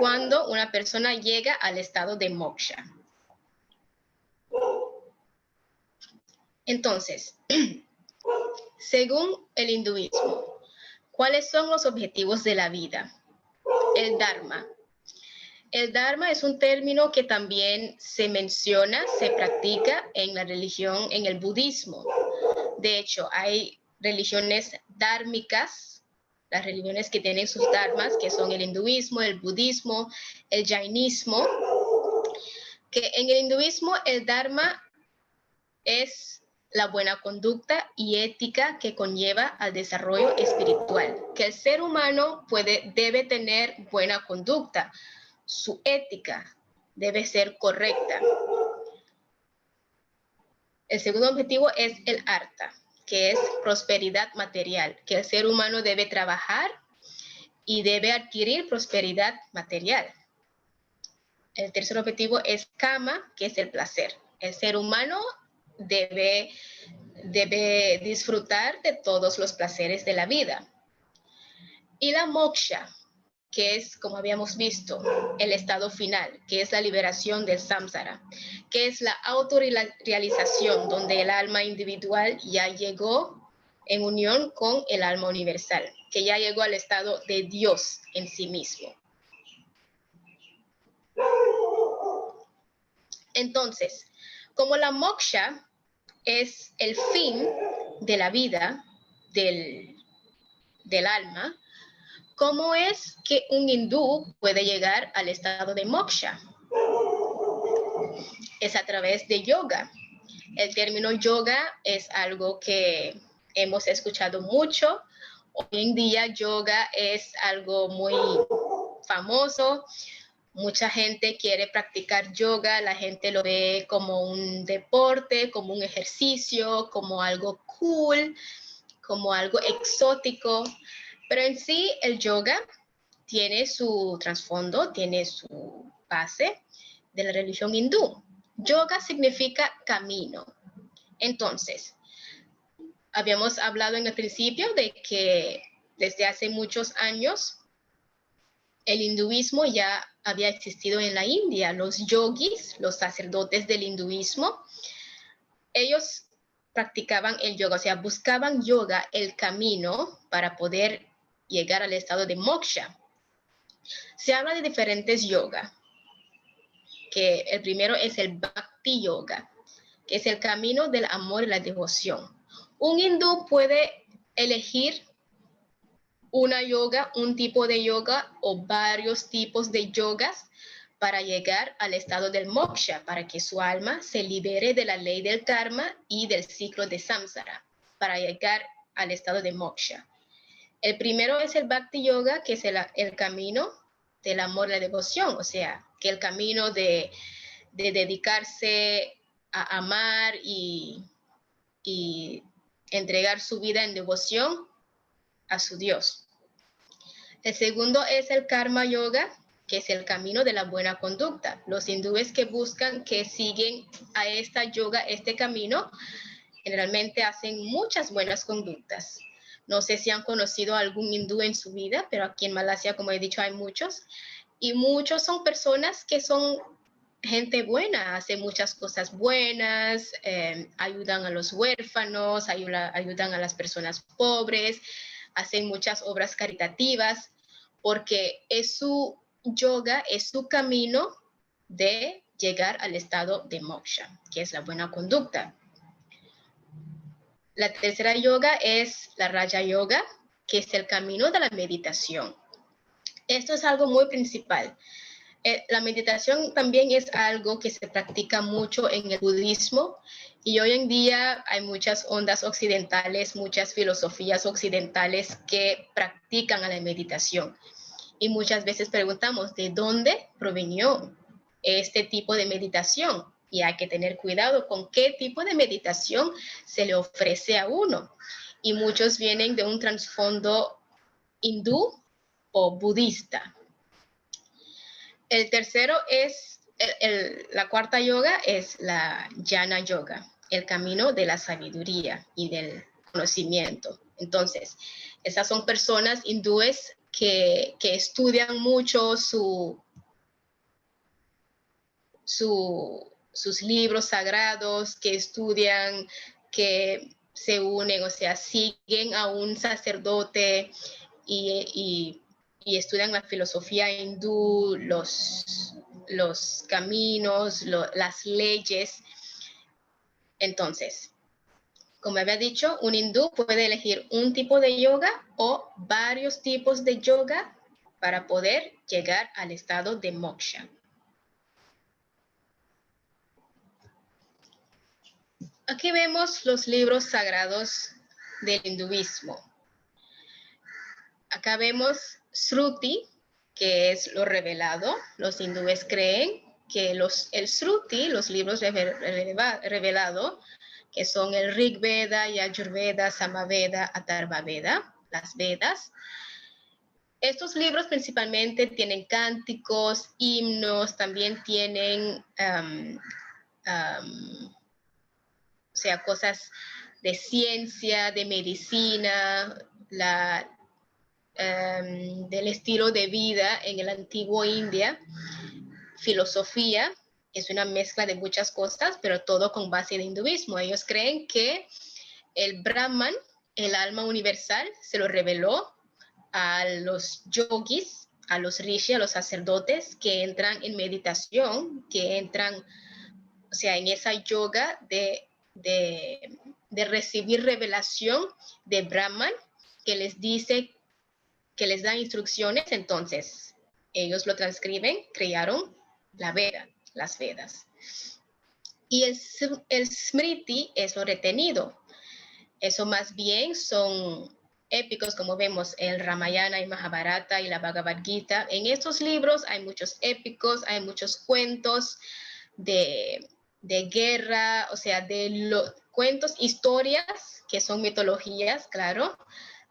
B: cuando una persona llega al estado de moksha. Entonces, según el hinduismo, ¿cuáles son los objetivos de la vida? El dharma. El Dharma es un término que también se menciona, se practica en la religión, en el budismo. De hecho, hay religiones dármicas, las religiones que tienen sus dharmas, que son el hinduismo, el budismo, el jainismo, que en el hinduismo el dharma es la buena conducta y ética que conlleva al desarrollo espiritual, que el ser humano debe tener buena conducta, su ética debe ser correcta. El segundo objetivo es el artha, que es prosperidad material, que el ser humano debe trabajar y debe adquirir prosperidad material. El tercer objetivo es kama, que es el placer. El ser humano debe disfrutar de todos los placeres de la vida. Y la moksha, que es, como habíamos visto, el estado final, que es la liberación del samsara, que es la autorrealización, donde el alma individual ya llegó en unión con el alma universal, que ya llegó al estado de Dios en sí mismo. Entonces, como la moksha es el fin de la vida del alma, ¿cómo es que un hindú puede llegar al estado de moksha? Es a través de yoga. El término yoga es algo que hemos escuchado mucho. Hoy en día yoga es algo muy famoso. Mucha gente quiere practicar yoga, la gente lo ve como un deporte, como un ejercicio, como algo cool, como algo exótico. Pero en sí el yoga tiene su trasfondo, tiene su base de la religión hindú. Yoga significa camino. Entonces, habíamos hablado en el principio de que desde hace muchos años el hinduismo ya había existido en la India. Los yogis, los sacerdotes del hinduismo, ellos practicaban el yoga, o sea, buscaban yoga, el camino para poder llegar al estado de moksha. Se habla de diferentes yoga, que el primero es el bhakti yoga, que es el camino del amor y la devoción. Un hindú puede elegir una yoga, un tipo de yoga o varios tipos de yogas para llegar al estado del moksha, para que su alma se libere de la ley del karma y del ciclo de samsara, para llegar al estado de moksha. El primero es el bhakti yoga, que es el camino del amor y la devoción, o sea, que el camino de dedicarse a amar y entregar su vida en devoción a su Dios. El segundo es el karma yoga, que es el camino de la buena conducta. Los hindúes que buscan, que siguen a esta yoga, este camino, generalmente hacen muchas buenas conductas. No sé si han conocido a algún hindú en su vida, pero aquí en Malasia, como he dicho, hay muchos. Y muchos son personas que son gente buena, hacen muchas cosas buenas, ayudan a los huérfanos, ayudan a las personas pobres, hacen muchas obras caritativas, porque es su yoga, es su camino de llegar al estado de moksha, que es la buena conducta. La tercera yoga es la Raja Yoga, que es el camino de la meditación. Esto es algo muy principal. La meditación también es algo que se practica mucho en el budismo y hoy en día hay muchas ondas occidentales, muchas filosofías occidentales que practican a la meditación. Y muchas veces preguntamos, ¿de dónde provenió este tipo de meditación? Y hay que tener cuidado con qué tipo de meditación se le ofrece a uno. Y muchos vienen de un trasfondo hindú o budista. El tercero es, la cuarta yoga es la Jnana Yoga, el camino de la sabiduría y del conocimiento. Entonces, esas son personas hindúes que estudian mucho sus libros sagrados, que estudian, que se unen, o sea, siguen a un sacerdote y y estudian la filosofía hindú, los caminos, las leyes. Entonces, como había dicho, un hindú puede elegir un tipo de yoga o varios tipos de yoga para poder llegar al estado de moksha. Aquí vemos los libros sagrados del hinduismo. Acá vemos Shruti, que es lo revelado. Los hindúes creen que el Shruti, los libros revelados, que son el Rig Veda, Yajurveda, Samaveda, Atharvaveda, las Vedas. Estos libros principalmente tienen cánticos, himnos, también tienen o sea, cosas de ciencia, de medicina, del estilo de vida en el antiguo India, filosofía, es una mezcla de muchas cosas, pero todo con base de hinduismo. Ellos creen que el Brahman, el alma universal, se lo reveló a los yogis, a los rishi, a los sacerdotes que entran en meditación, que entran, o sea, en esa yoga de recibir revelación de Brahman, que les dice, que les da instrucciones. Entonces ellos lo transcriben, crearon la Veda, las Vedas. Y el Smriti es lo retenido. Eso más bien son épicos, como vemos el Ramayana y Mahabharata y la Bhagavad Gita. En estos libros hay muchos épicos, hay muchos cuentos de guerra, o sea, de los cuentos, historias, que son mitologías, claro,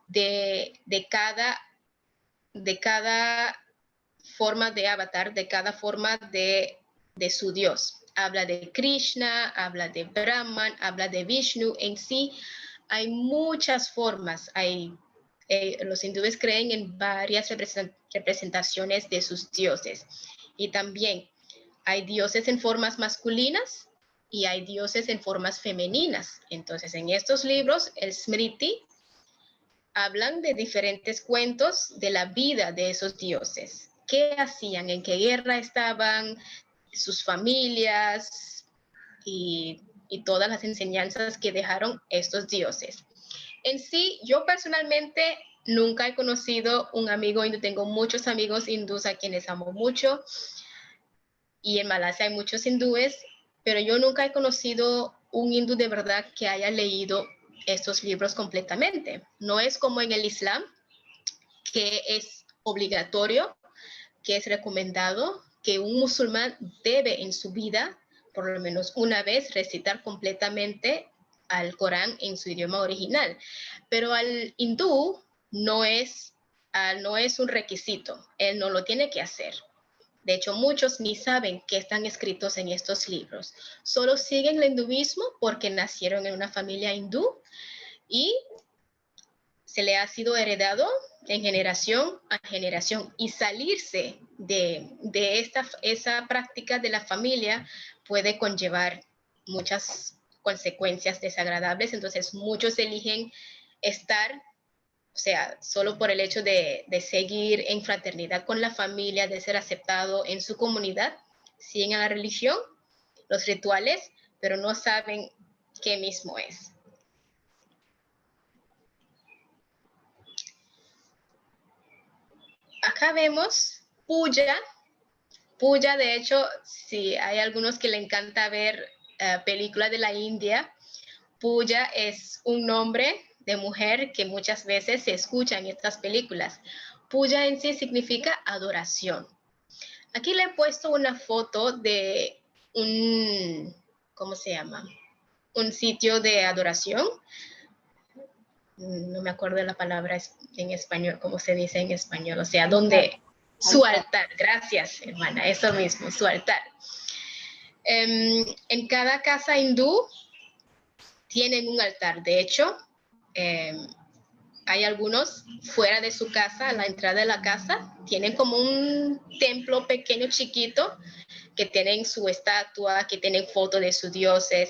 B: de cada forma de avatar, de cada forma de su Dios. Habla de Krishna, habla de Brahman, habla de Vishnu. En sí hay muchas formas. Los hindúes creen en varias representaciones de sus dioses. Y también hay dioses en formas masculinas y hay dioses en formas femeninas. Entonces, en estos libros, el Smriti, hablan de diferentes cuentos de la vida de esos dioses. ¿Qué hacían? ¿En qué guerra estaban? Sus familias y todas las enseñanzas que dejaron estos dioses. En sí, yo personalmente nunca he conocido un amigo hindú. Tengo muchos amigos hindús a quienes amo mucho. Y en Malasia hay muchos hindúes, pero yo nunca he conocido un hindú de verdad que haya leído estos libros completamente. No es como en el Islam, que es obligatorio, que es recomendado, que un musulmán debe en su vida, por lo menos una vez, recitar completamente al Corán en su idioma original. Pero al hindú no es un requisito, él no lo tiene que hacer. De hecho, muchos ni saben qué están escritos en estos libros. Solo siguen el hinduismo porque nacieron en una familia hindú y se le ha sido heredado en generación a generación. Y salirse de esa práctica de la familia puede conllevar muchas consecuencias desagradables. Entonces, muchos eligen estar, o sea, solo por el hecho de seguir en fraternidad con la familia, de ser aceptado en su comunidad, siguen a la religión, los rituales, pero no saben qué mismo es. Acá vemos puja. Puja, de hecho, si hay algunos que le encanta ver películas de la India, puja es un nombre de mujer que muchas veces se escucha en estas películas. Puja en sí significa adoración. Aquí le he puesto una foto de ¿cómo se llama? Un sitio de adoración. No me acuerdo de la palabra en español, cómo se dice en español, o sea, donde su altar, gracias hermana, eso mismo, su altar. En cada casa hindú tienen un altar. De hecho, hay algunos fuera de su casa, a la entrada de la casa, tienen como un templo pequeño, chiquito, que tienen su estatua, que tienen fotos de sus dioses.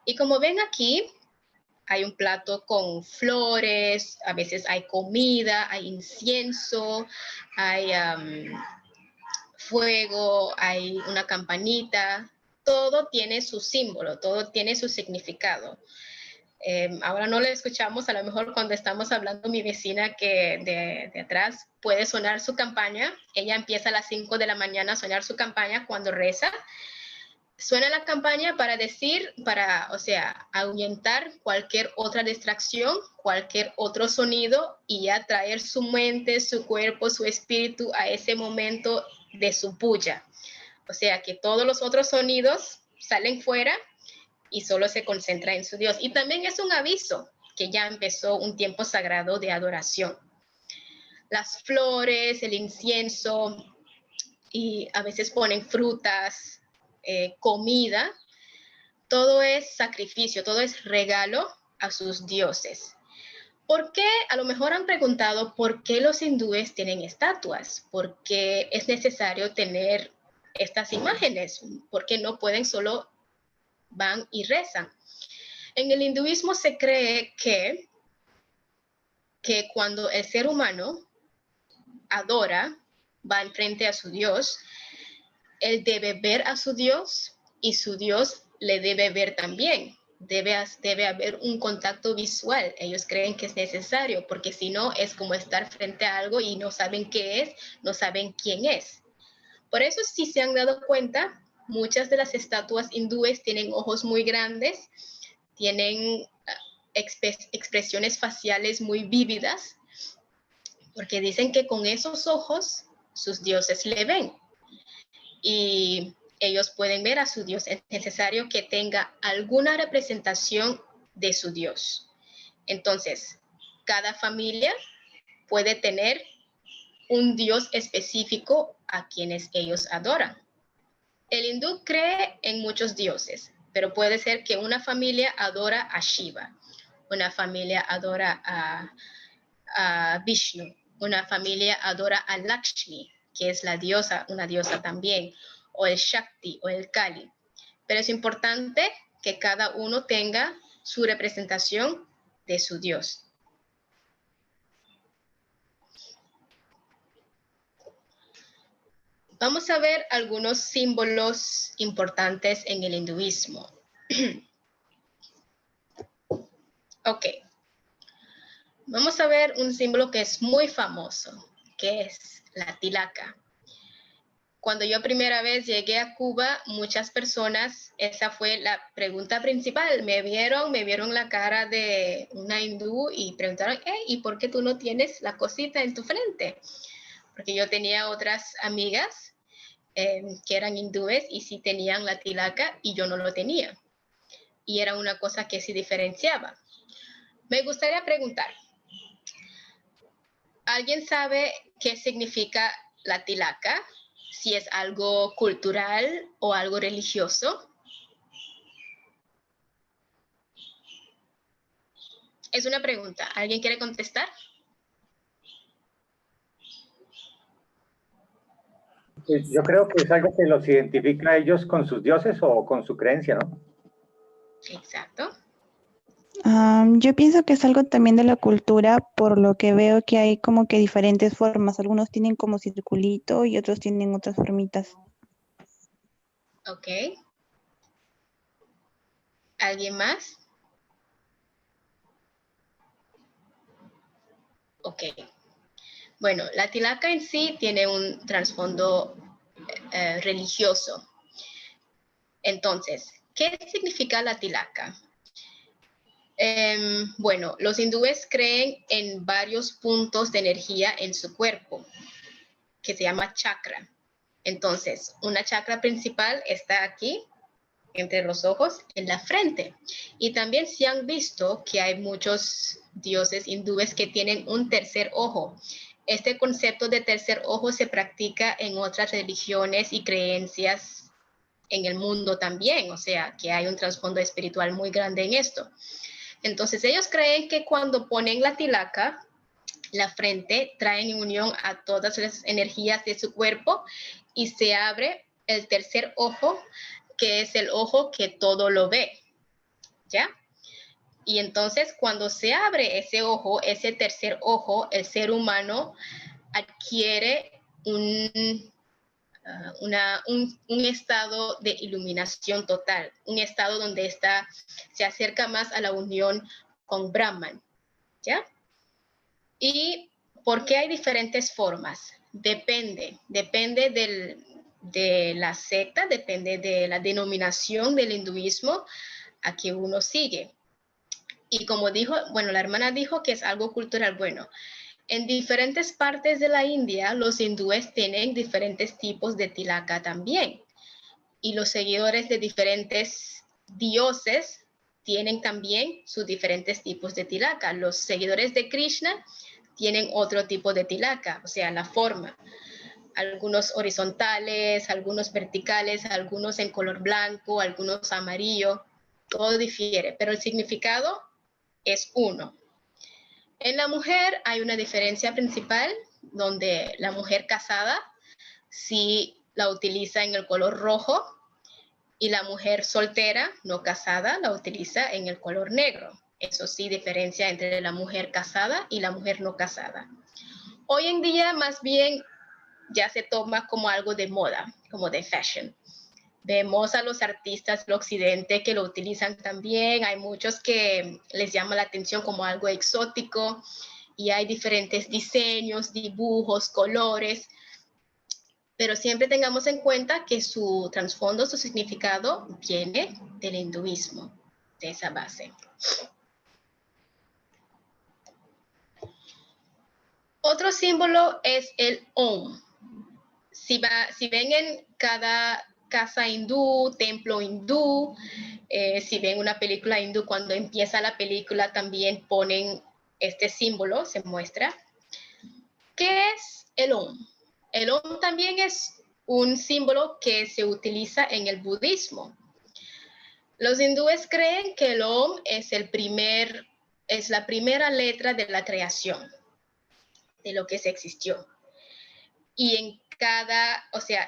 B: Y como ven aquí, hay un plato con flores, a veces hay comida, hay incienso, hay fuego, hay una campanita. Todo tiene su símbolo, todo tiene su significado. Ahora no le escuchamos, a lo mejor cuando estamos hablando mi vecina que de atrás puede sonar su campana. Ella empieza a las 5 de la mañana a sonar su campana cuando reza. Suena la campana para decir, o sea, ahuyentar cualquier otra distracción, cualquier otro sonido y atraer su mente, su cuerpo, su espíritu a ese momento de su puja. O sea, que todos los otros sonidos salen fuera y solo se concentra en su Dios. Y también es un aviso que ya empezó un tiempo sagrado de adoración. Las flores, el incienso, y a veces ponen frutas, comida, todo es sacrificio, todo es regalo a sus dioses. ¿Por qué? A lo mejor han preguntado por qué los hindúes tienen estatuas, por qué es necesario tener estas imágenes, por qué no pueden solo van y rezan. En el hinduismo se cree que cuando el ser humano adora, va enfrente a su Dios, él debe ver a su Dios y su Dios le debe ver también. Debe haber un contacto visual. Ellos creen que es necesario, porque si no es como estar frente a algo y no saben qué es, no saben quién es. Por eso, si se han dado cuenta, muchas de las estatuas hindúes tienen ojos muy grandes, tienen expresiones faciales muy vívidas, porque dicen que con esos ojos sus dioses le ven. Y ellos pueden ver a su Dios. Es necesario que tenga alguna representación de su Dios. Entonces, cada familia puede tener un Dios específico a quienes ellos adoran. El hindú cree en muchos dioses, pero puede ser que una familia adora a Shiva, una familia adora a Vishnu, una familia adora a Lakshmi, que es la diosa, una diosa también, o el Shakti o el Kali. Pero es importante que cada uno tenga su representación de su Dios. Vamos a ver algunos símbolos importantes en el hinduismo. Ok. Vamos a ver un símbolo que es muy famoso, que es la tilaka. Cuando yo primera vez llegué a Cuba, muchas personas, esa fue la pregunta principal. Me vieron la cara de una hindú y preguntaron, ¿y por qué tú no tienes la cosita en tu frente? Porque yo tenía otras amigas que eran hindúes y sí tenían la tilaka y yo no lo tenía. Y era una cosa que sí diferenciaba. Me gustaría preguntar, ¿alguien sabe qué significa la tilaka? Si es algo cultural o algo religioso. Es una pregunta. ¿Alguien quiere contestar?
G: Pues yo creo que es algo que los identifica a ellos con sus dioses o con su creencia, ¿no?
B: Exacto.
K: Yo pienso que es algo también de la cultura, por lo que veo que hay como que diferentes formas. Algunos tienen como circulito y otros tienen otras formitas.
B: Ok. ¿Alguien más? Ok. Bueno, la tilaka en sí tiene un trasfondo religioso. Entonces, ¿qué significa la tilaka? Bueno, los hindúes creen en varios puntos de energía en su cuerpo, que se llama chakra. Entonces, una chakra principal está aquí, entre los ojos, en la frente. Y también se han visto que hay muchos dioses hindúes que tienen un tercer ojo. Este concepto de tercer ojo se practica en otras religiones y creencias en el mundo también, o sea, que hay un trasfondo espiritual muy grande en esto. Entonces, ellos creen que cuando ponen la tilaka, la frente, traen en unión a todas las energías de su cuerpo y se abre el tercer ojo, que es el ojo que todo lo ve, ¿ya? Y entonces cuando se abre ese ojo, ese tercer ojo, el ser humano adquiere un estado de iluminación total, un estado donde se acerca más a la unión con Brahman, ¿ya? ¿Y por qué hay diferentes formas? Depende de la secta, depende de la denominación del hinduismo a que uno sigue. Y como dijo, bueno, la hermana dijo que es algo cultural. Bueno, en diferentes partes de la India, los hindúes tienen diferentes tipos de tilaka también. Y los seguidores de diferentes dioses tienen también sus diferentes tipos de tilaka. Los seguidores de Krishna tienen otro tipo de tilaka, o sea, la forma. Algunos horizontales, algunos verticales, algunos en color blanco, algunos amarillo. Todo difiere, pero el significado es uno. En la mujer hay una diferencia principal, donde la mujer casada sí la utiliza en el color rojo y la mujer soltera, no casada, la utiliza en el color negro. Eso sí, diferencia entre la mujer casada y la mujer no casada. Hoy en día, más bien, ya se toma como algo de moda, como de fashion. Vemos a los artistas del occidente que lo utilizan también. Hay muchos que les llama la atención como algo exótico y hay diferentes diseños, dibujos, colores. Pero siempre tengamos en cuenta que su trasfondo, su significado viene del hinduismo, de esa base. Otro símbolo es el Om. Si ven en cada casa hindú, templo hindú, si ven una película hindú, cuando empieza la película también ponen este símbolo, se muestra. ¿Qué es el Om? El Om también es un símbolo que se utiliza en el budismo. Los hindúes creen que el Om es la primera letra de la creación, de lo que se existió. Y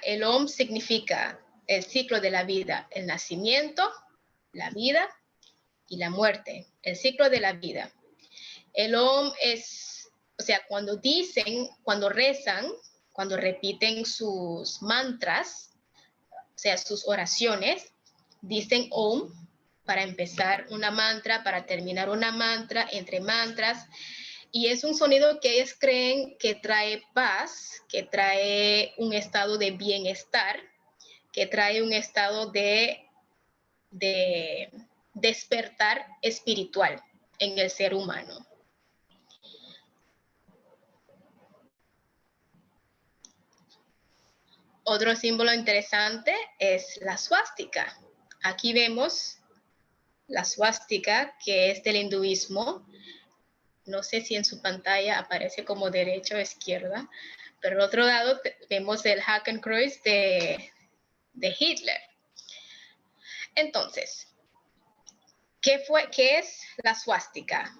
B: el Om significa el ciclo de la vida, el nacimiento, la vida y la muerte, el ciclo de la vida. El Om cuando rezan, cuando repiten sus mantras, sus oraciones, dicen Om para empezar una mantra, para terminar una mantra, entre mantras. Y es un sonido que ellos creen que trae paz, que trae un estado de bienestar, que trae un estado de despertar espiritual en el ser humano. Otro símbolo interesante es la suástica. Aquí vemos la suástica, que es del hinduismo. No sé si en su pantalla aparece como derecha o izquierda, pero al otro lado vemos el Hakenkreuz de Hitler. Entonces, ¿qué es la suástica?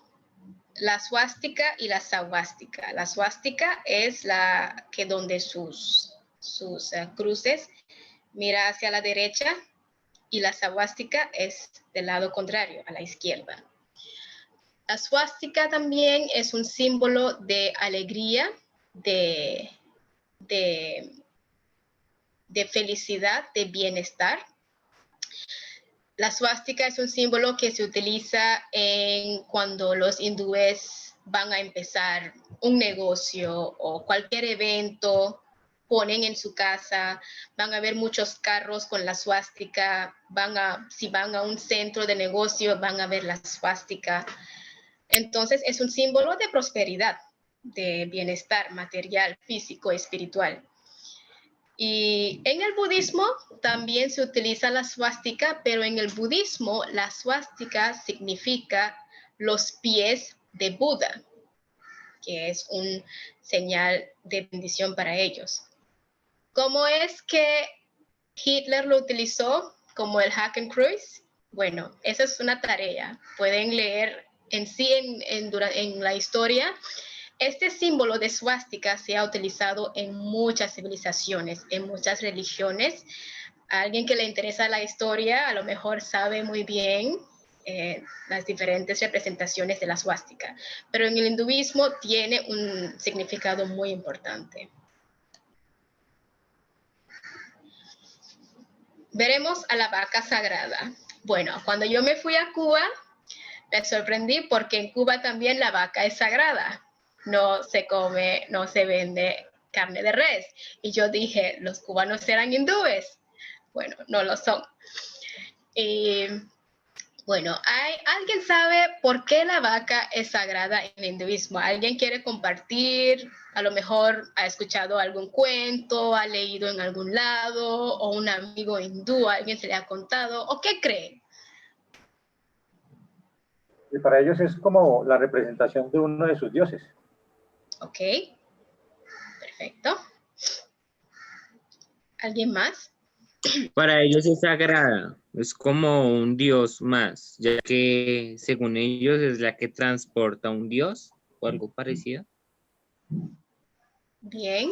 B: La suástica y la savástica. La suástica es la que donde sus cruces mira hacia la derecha y la savástica es del lado contrario, a la izquierda. La suástica también es un símbolo de alegría, de felicidad, de bienestar. La suástica es un símbolo que se utiliza cuando los hindúes van a empezar un negocio o cualquier evento, ponen en su casa, van a ver muchos carros con la suástica, si van a un centro de negocio, van a ver la suástica. Entonces es un símbolo de prosperidad, de bienestar material, físico, espiritual. Y en el budismo también se utiliza la suástica, pero en el budismo la suástica significa los pies de Buda, que es un señal de bendición para ellos. ¿Cómo es que Hitler lo utilizó como el Hakenkreuz? Bueno, esa es una tarea. Pueden leer en la historia. Este símbolo de suástica se ha utilizado en muchas civilizaciones, en muchas religiones. A alguien que le interesa la historia a lo mejor sabe muy bien las diferentes representaciones de la suástica, pero en el hinduismo tiene un significado muy importante. Veremos a la vaca sagrada. Bueno, cuando yo me fui a Cuba, me sorprendí porque en Cuba también la vaca es sagrada. No se come, no se vende carne de res. Y yo dije, ¿los cubanos eran hindúes? Bueno, no lo son. Y bueno, ¿alguien sabe por qué la vaca es sagrada en el hinduismo? ¿Alguien quiere compartir? A lo mejor ha escuchado algún cuento, ha leído en algún lado, o un amigo hindú, alguien se le ha contado, ¿o qué cree?
G: Y para ellos es como la representación de uno de sus dioses.
B: Ok, perfecto. ¿Alguien más?
H: Para ellos es sagrada, es como un dios más, ya que según ellos es la que transporta un dios o algo parecido.
B: Bien.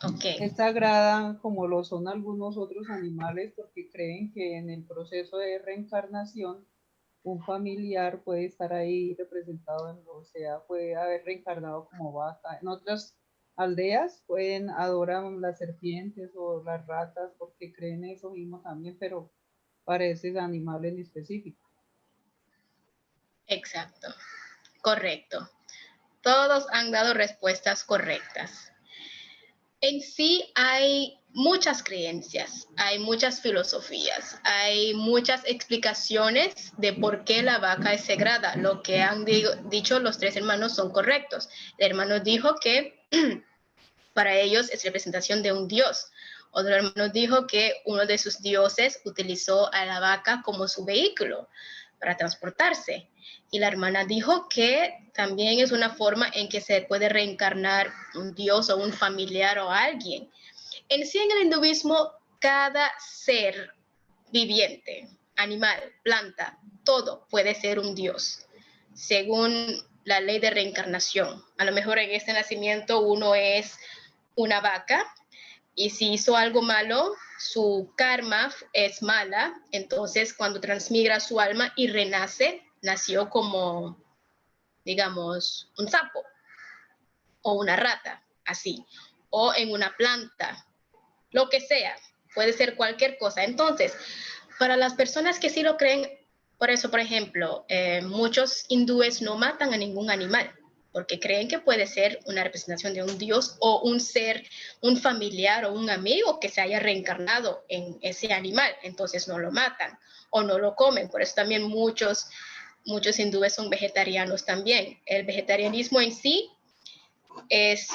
B: Ok.
J: Es sagrada como lo son algunos otros animales porque creen que en el proceso de reencarnación un familiar puede estar ahí representado, o sea, puede haber reencarnado como vaca. En otras aldeas adorar las serpientes o las ratas porque creen eso mismo también, pero para ese animal en específico.
B: Exacto, correcto. Todos han dado respuestas correctas. En sí hay muchas creencias, hay muchas filosofías, hay muchas explicaciones de por qué la vaca es sagrada. Lo que han dicho los tres hermanos son correctos. El hermano dijo que para ellos es representación de un dios. Otro hermano dijo que uno de sus dioses utilizó a la vaca como su vehículo para transportarse. Y la hermana dijo que también es una forma en que se puede reencarnar un dios o un familiar o alguien. En sí, en el hinduismo, cada ser viviente, animal, planta, todo puede ser un dios, según la ley de reencarnación. A lo mejor en este nacimiento uno es una vaca, y si hizo algo malo, su karma es mala, entonces cuando transmigra su alma y renace, nació como, digamos, un sapo o una rata, así, o en una planta, lo que sea, puede ser cualquier cosa. Entonces, para las personas que sí lo creen, por eso, por ejemplo, muchos hindúes no matan a ningún animal, porque creen que puede ser una representación de un dios o un ser, un familiar o un amigo que se haya reencarnado en ese animal, entonces no lo matan o no lo comen. Por eso también muchos hindúes son vegetarianos también. El vegetarianismo en sí es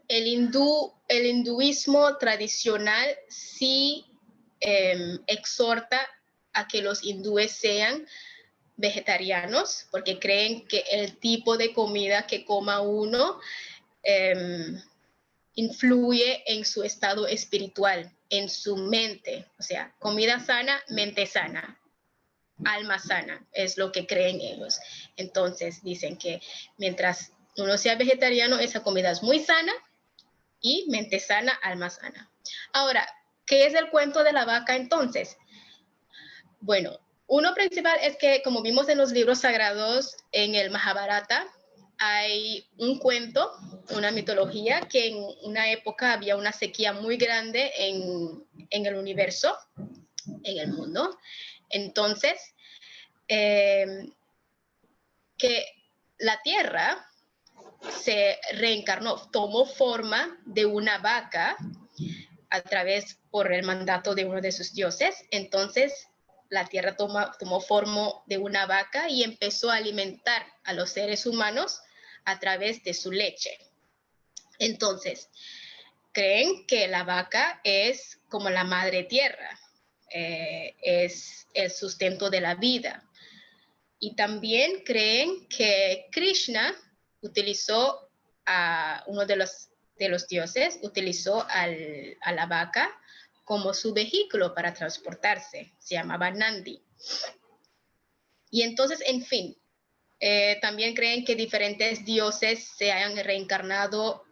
B: el hinduismo tradicional sí exhorta a que los hindúes sean vegetarianos, porque creen que el tipo de comida que coma uno influye en su estado espiritual, en su mente. O sea, comida sana, mente sana, alma sana, es lo que creen ellos. Entonces dicen que mientras uno sea vegetariano, esa comida es muy sana y mente sana, alma sana. Ahora, ¿qué es el cuento de la vaca entonces? Bueno, uno principal es que, como vimos en los libros sagrados, en el Mahabharata, hay un cuento, una mitología, que en una época había una sequía muy grande en el universo, en el mundo. Entonces, que la Tierra se reencarnó, tomó forma de una vaca por el mandato de uno de sus dioses. Entonces, la tierra tomó forma de una vaca y empezó a alimentar a los seres humanos a través de su leche. Entonces, creen que la vaca es como la madre tierra, es el sustento de la vida. Y también creen que Krishna utilizó a uno de los dioses, utilizó a la vaca como su vehículo para transportarse, se llamaba Nandi. Y entonces, en fin, también creen que diferentes dioses se hayan reencarnado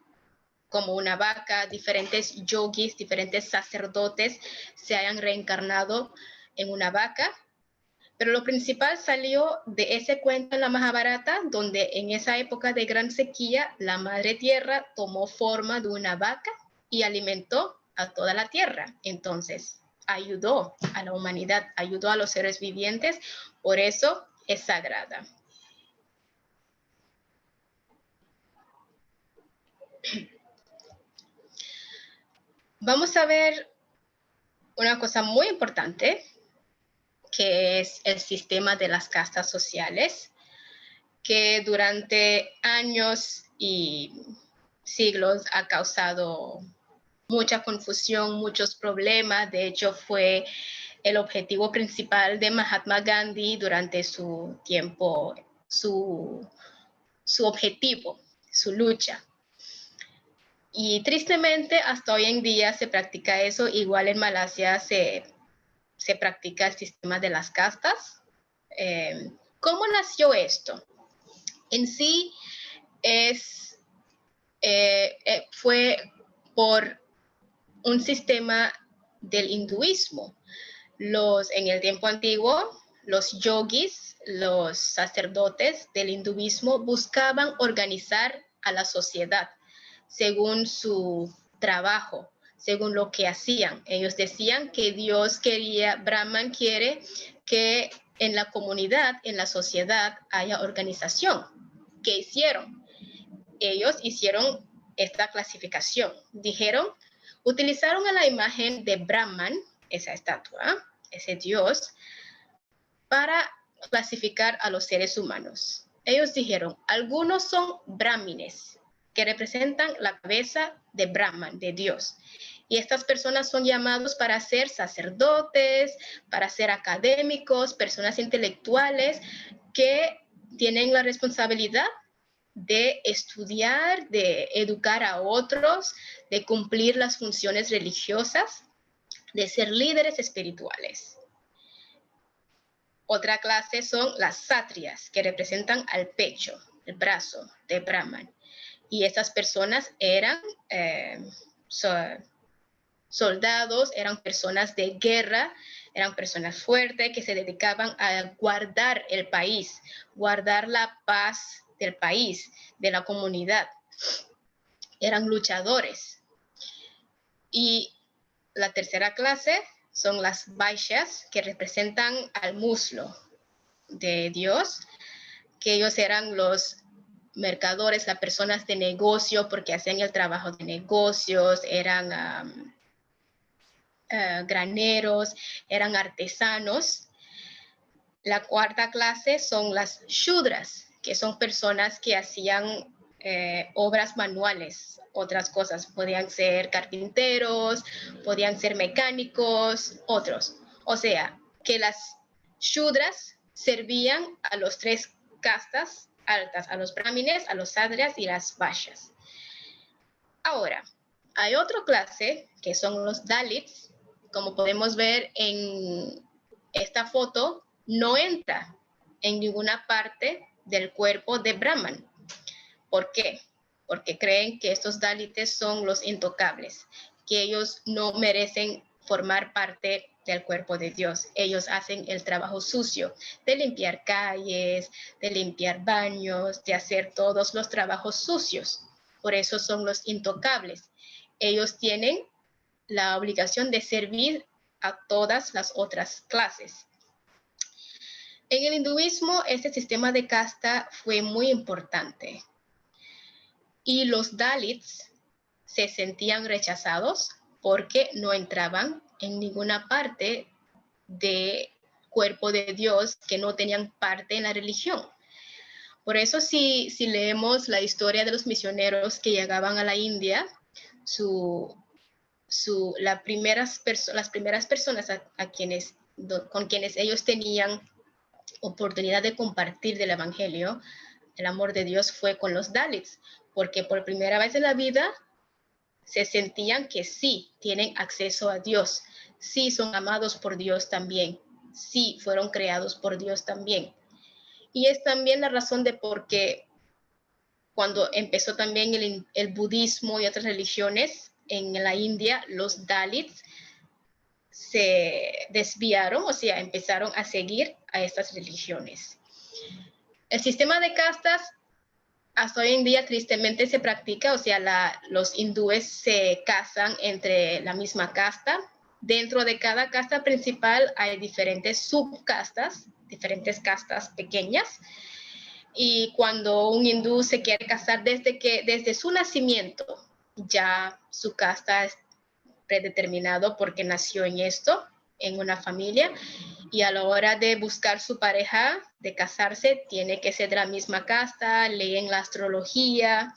B: como una vaca, diferentes yogis, diferentes sacerdotes se hayan reencarnado en una vaca Pero lo principal salió de ese cuento en la Mahabharata, donde en esa época de gran sequía, la madre tierra tomó forma de una vaca y alimentó a toda la tierra. Entonces, ayudó a la humanidad, ayudó a los seres vivientes, por eso es sagrada. Vamos a ver una cosa muy importante, que es el sistema de las castas sociales, que durante años y siglos ha causado mucha confusión, muchos problemas. De hecho, fue el objetivo principal de Mahatma Gandhi durante su tiempo, su objetivo, su lucha. Y tristemente, hasta hoy en día se practica eso. Igual en Malasia se practica el sistema de las castas. ¿Cómo nació esto? En sí, fue por un sistema del hinduismo. En el tiempo antiguo, los yogis, los sacerdotes del hinduismo buscaban organizar a la sociedad según su trabajo, según lo que hacían. Ellos decían que Dios quería, Brahman quiere que en la comunidad, en la sociedad, haya organización. ¿Qué hicieron? Ellos hicieron esta clasificación. Utilizaron a la imagen de Brahman, esa estatua, ese Dios, para clasificar a los seres humanos. Ellos dijeron, algunos son brahmines, que representan la cabeza de Brahman, de Dios. Y estas personas son llamados para ser sacerdotes, para ser académicos, personas intelectuales que tienen la responsabilidad de estudiar, de educar a otros, de cumplir las funciones religiosas, de ser líderes espirituales. Otra clase son las sátrias, que representan al pecho, el brazo de Brahman. Y estas personas eran soldados, eran personas de guerra, eran personas fuertes que se dedicaban a guardar el país, guardar la paz del país, de la comunidad. Eran luchadores. Y la tercera clase son las vaishyas, que representan al muslo de Dios, que ellos eran los mercadores, las personas de negocio, porque hacían el trabajo de negocios, eran graneros, eran artesanos. La cuarta clase son las shudras, que son personas que hacían obras manuales, otras cosas. Podían ser carpinteros, podían ser mecánicos, otros. O sea, que las shudras servían a los tres castas altas, a los brahmines, a los satrias y las vaishyas. Ahora, hay otra clase que son los dalits. Como podemos ver en esta foto, no entra en ninguna parte del cuerpo de Brahman. ¿Por qué? Porque creen que estos dalites son los intocables, que ellos no merecen formar parte del cuerpo de Dios. Ellos hacen el trabajo sucio de limpiar calles, de limpiar baños, de hacer todos los trabajos sucios. Por eso son los intocables. Ellos tienen la obligación de servir a todas las otras clases. En el hinduismo, este sistema de casta fue muy importante. Y los dalits se sentían rechazados porque no entraban en ninguna parte del cuerpo de Dios, que no tenían parte en la religión. Por eso si leemos la historia de los misioneros que llegaban a la India, las primeras personas con quienes ellos tenían oportunidad de compartir del evangelio, el amor de Dios, fue con los dalits, porque por primera vez en la vida se sentían que sí tienen acceso a Dios, sí son amados por Dios también, sí fueron creados por Dios también. Y es también la razón de por qué cuando empezó también el budismo y otras religiones en la India, los dalits se desviaron, o sea, empezaron a seguir a estas religiones. El sistema de castas hasta hoy en día tristemente se practica, o sea, los hindúes se casan entre la misma casta. Dentro de cada casta principal hay diferentes subcastas, diferentes castas pequeñas. Y cuando un hindú se quiere casar desde su nacimiento, ya su casta es predeterminado porque nació en esto, en una familia, y a la hora de buscar su pareja, de casarse, tiene que ser de la misma casta, leen la astrología,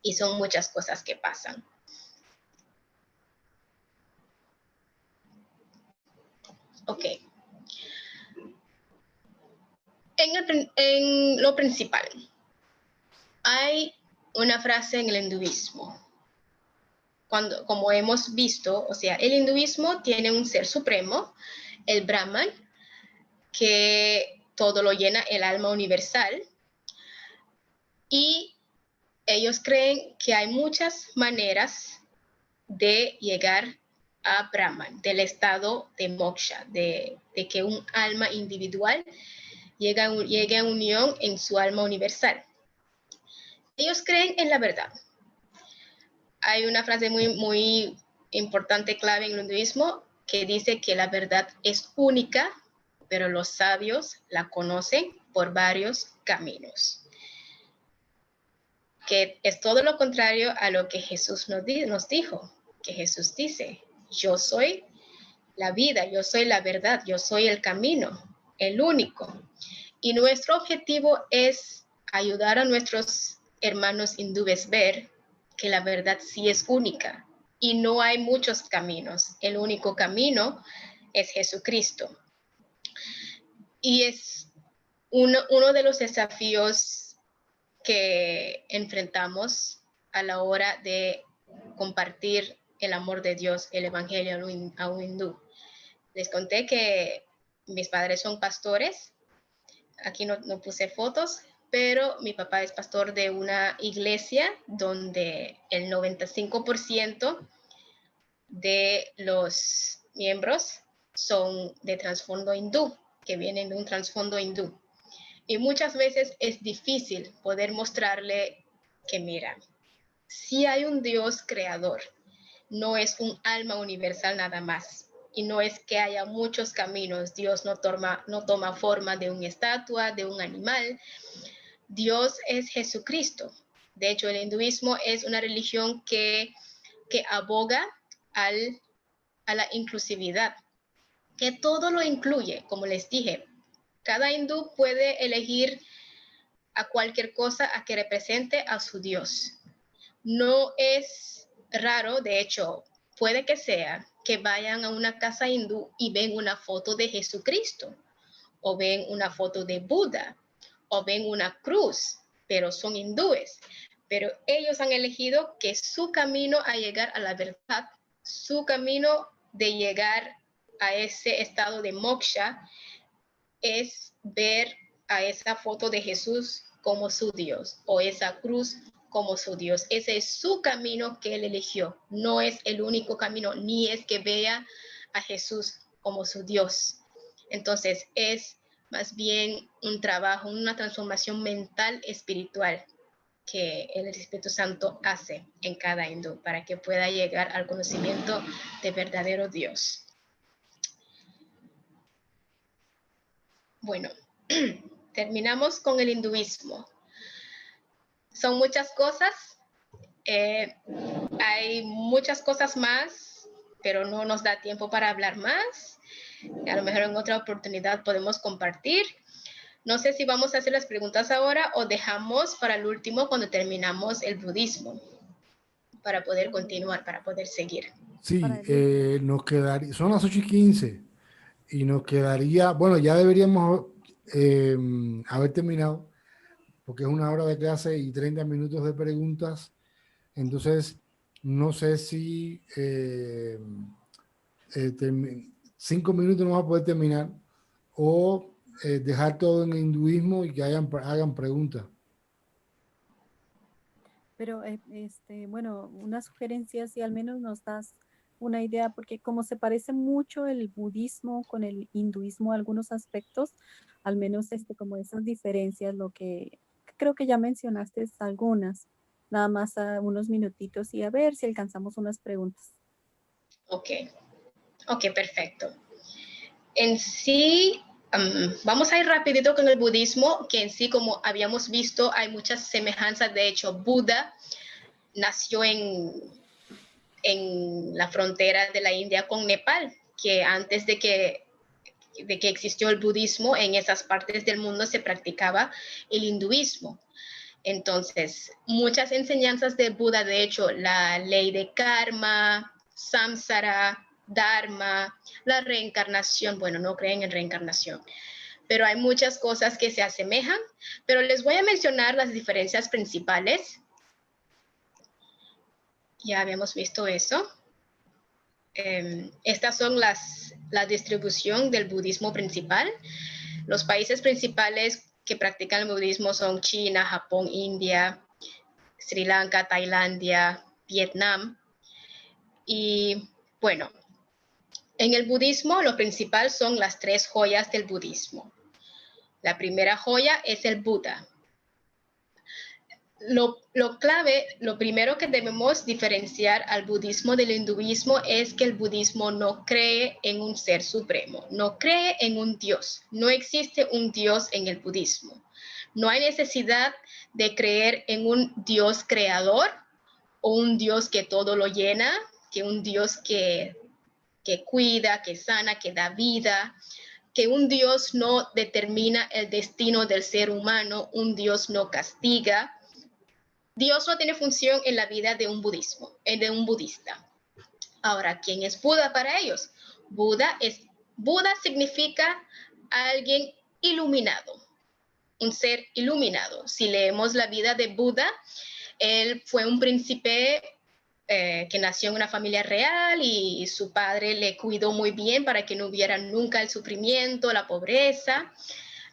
B: y son muchas cosas que pasan. Ok. En lo principal, hay una frase en el hinduismo. Como hemos visto, o sea, el hinduismo tiene un ser supremo, el Brahman, que todo lo llena, el alma universal, y ellos creen que hay muchas maneras de llegar a Brahman, del estado de moksha, de que un alma individual llegue a unión en su alma universal. Ellos creen en la verdad. Hay una frase muy importante, clave en el hinduismo, que dice que la verdad es única, pero los sabios la conocen por varios caminos. Que es todo lo contrario a lo que Jesús nos dijo, que Jesús dice, yo soy la vida, yo soy la verdad, yo soy el camino, el único. Y nuestro objetivo es ayudar a nuestros hermanos hindúes ver que la verdad sí es única y no hay muchos caminos. El único camino es Jesucristo. Y es uno de los desafíos que enfrentamos a la hora de compartir el amor de Dios, el evangelio a un hindú. Les conté que mis padres son pastores. Aquí no puse fotos, pero mi papá es pastor de una iglesia donde el 95% de los miembros son de trasfondo hindú, que vienen de un trasfondo hindú. Y muchas veces es difícil poder mostrarle que, mira, sí hay un Dios creador, no es un alma universal nada más. Y no es que haya muchos caminos. Dios no toma forma de una estatua, de un animal. Dios es Jesucristo. De hecho, el hinduismo es una religión que aboga a la inclusividad, que todo lo incluye, como les dije. Cada hindú puede elegir a cualquier cosa a que represente a su Dios. No es raro, de hecho, puede que sea que vayan a una casa hindú y ven una foto de Jesucristo, o ven una foto de Buda, o ven una cruz, pero son hindúes. Pero ellos han elegido que su camino a llegar a la verdad, su camino de llegar a ese estado de moksha, es ver a esa foto de Jesús como su Dios, o esa cruz como su Dios. Ese es su camino que él eligió. No es el único camino, ni es que vea a Jesús como su Dios. Entonces es más bien un trabajo, una transformación mental, espiritual, que el Espíritu Santo hace en cada hindú para que pueda llegar al conocimiento de verdadero Dios. Bueno, terminamos con el hinduismo. Son muchas cosas, hay muchas cosas más, pero no nos da tiempo para hablar más. A lo mejor en otra oportunidad podemos compartir. No sé si vamos a hacer las preguntas ahora o dejamos para el último cuando terminamos el budismo, para poder continuar, para poder seguir.
C: Sí, nos quedaría, son las 8:15 y nos quedaría, bueno, ya deberíamos haber terminado, porque es 1 hora de clase y 30 minutos de preguntas. Entonces, no sé si 5 minutos no va a poder terminar o dejar todo en hinduismo y que hagan preguntas.
I: Pero, bueno, una sugerencia, si al menos nos das una idea, porque como se parece mucho el budismo con el hinduismo en algunos aspectos, al menos como esas diferencias, lo que creo que ya mencionaste algunas, nada más unos minutitos y a ver si alcanzamos unas preguntas.
B: Ok, perfecto. En sí, vamos a ir rapidito con el budismo, que en sí, como habíamos visto, hay muchas semejanzas. De hecho, Buda nació en la frontera de la India con Nepal, que antes de que existió el budismo, en esas partes del mundo se practicaba el hinduismo. Entonces, muchas enseñanzas de Buda, de hecho, la ley de karma, samsara, dharma, la reencarnación, bueno, no creen en reencarnación, pero hay muchas cosas que se asemejan, pero les voy a mencionar las diferencias principales. Ya habíamos visto eso. Estas son la distribución del budismo principal. Los países principales que practican el budismo son China, Japón, India, Sri Lanka, Tailandia, Vietnam. Y bueno, en el budismo lo principal son las 3 joyas del budismo. La primera joya es el Buda. Lo clave, lo primero que debemos diferenciar al budismo del hinduismo es que el budismo no cree en un ser supremo, no cree en un Dios. No existe un Dios en el budismo. No hay necesidad de creer en un Dios creador o un Dios que todo lo llena, que un Dios que cuida, que sana, que da vida, que un Dios no determina el destino del ser humano, un Dios no castiga. Dios no tiene función en la vida de un budista. Ahora, ¿quién es Buda para ellos? Buda significa alguien iluminado, un ser iluminado. Si leemos la vida de Buda, él fue un príncipe que nació en una familia real y su padre le cuidó muy bien para que no hubiera nunca el sufrimiento, la pobreza.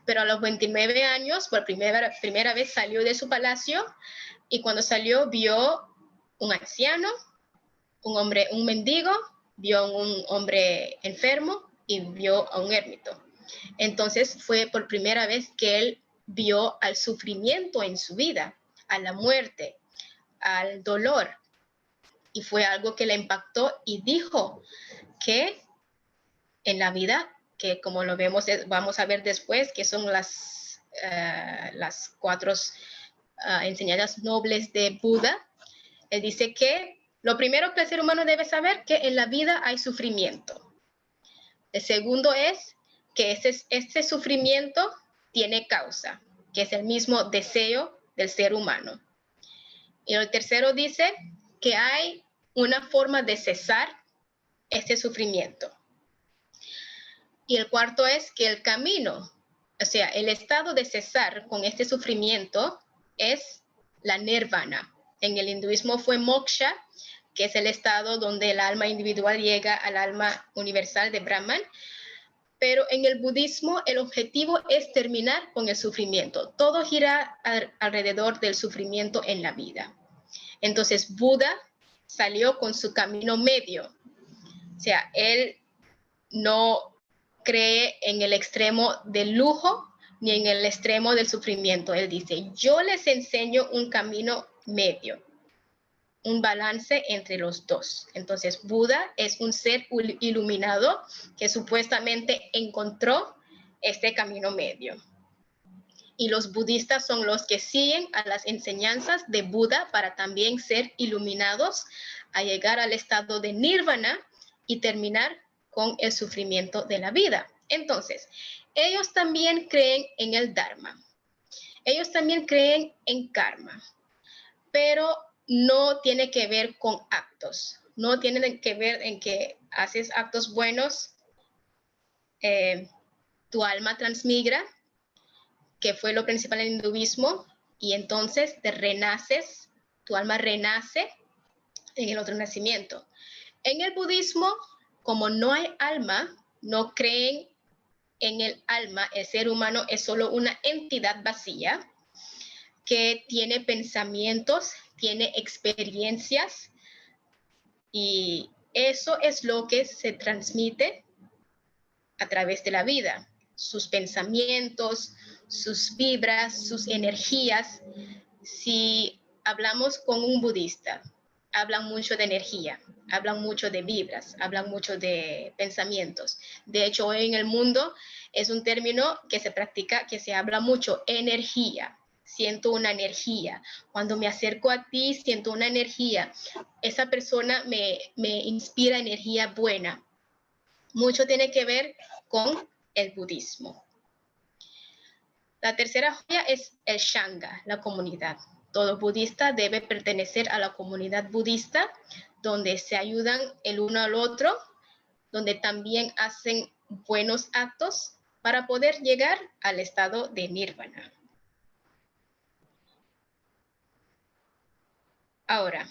B: Pero a los 29 años, por primera vez salió de su palacio. Y cuando salió, vio un anciano, un mendigo, vio a un hombre enfermo y vio a un ermito. Entonces fue por primera vez que él vio al sufrimiento en su vida, a la muerte, al dolor. Y fue algo que le impactó y dijo que en la vida, que como lo vamos a ver después, que son las 4 enseñanzas nobles de Buda, él dice que lo primero que el ser humano debe saber que en la vida hay sufrimiento. El segundo es que este sufrimiento tiene causa, que es el mismo deseo del ser humano. Y el tercero dice que hay una forma de cesar este sufrimiento. Y el cuarto es que el camino, o sea, el estado de cesar con este sufrimiento es la nirvana. En el hinduismo fue moksha, que es el estado donde el alma individual llega al alma universal de Brahman. Pero en el budismo el objetivo es terminar con el sufrimiento. Todo gira alrededor del sufrimiento en la vida. Entonces Buda salió con su camino medio. O sea, él no cree en el extremo del lujo ni en el extremo del sufrimiento. Él dice, yo les enseño un camino medio, un balance entre los dos. Entonces, Buda es un ser iluminado que supuestamente encontró este camino medio. Y los budistas son los que siguen a las enseñanzas de Buda para también ser iluminados a llegar al estado de nirvana y terminar con el sufrimiento de la vida. Entonces, ellos también creen en el Dharma. Ellos también creen en karma, pero no tiene que ver con actos. No tiene que ver en que haces actos buenos, tu alma transmigra, que fue lo principal en el hinduismo, y entonces te renaces, tu alma renace en el otro nacimiento. En el budismo, como no hay alma, no creen en el alma, el ser humano es solo una entidad vacía que tiene pensamientos, tiene experiencias y eso es lo que se transmite a través de la vida. Sus pensamientos, sus vibras, sus energías. Si hablamos con un budista, hablan mucho de energía, hablan mucho de vibras, hablan mucho de pensamientos. De hecho, hoy en el mundo es un término que se practica, que se habla mucho, energía. Siento una energía. Cuando me acerco a ti, siento una energía. Esa persona me inspira energía buena. Mucho tiene que ver con el budismo. La tercera joya es el Sangha, la comunidad. Todo budista debe pertenecer a la comunidad budista, donde se ayudan el uno al otro, donde también hacen buenos actos para poder llegar al estado de nirvana. Ahora,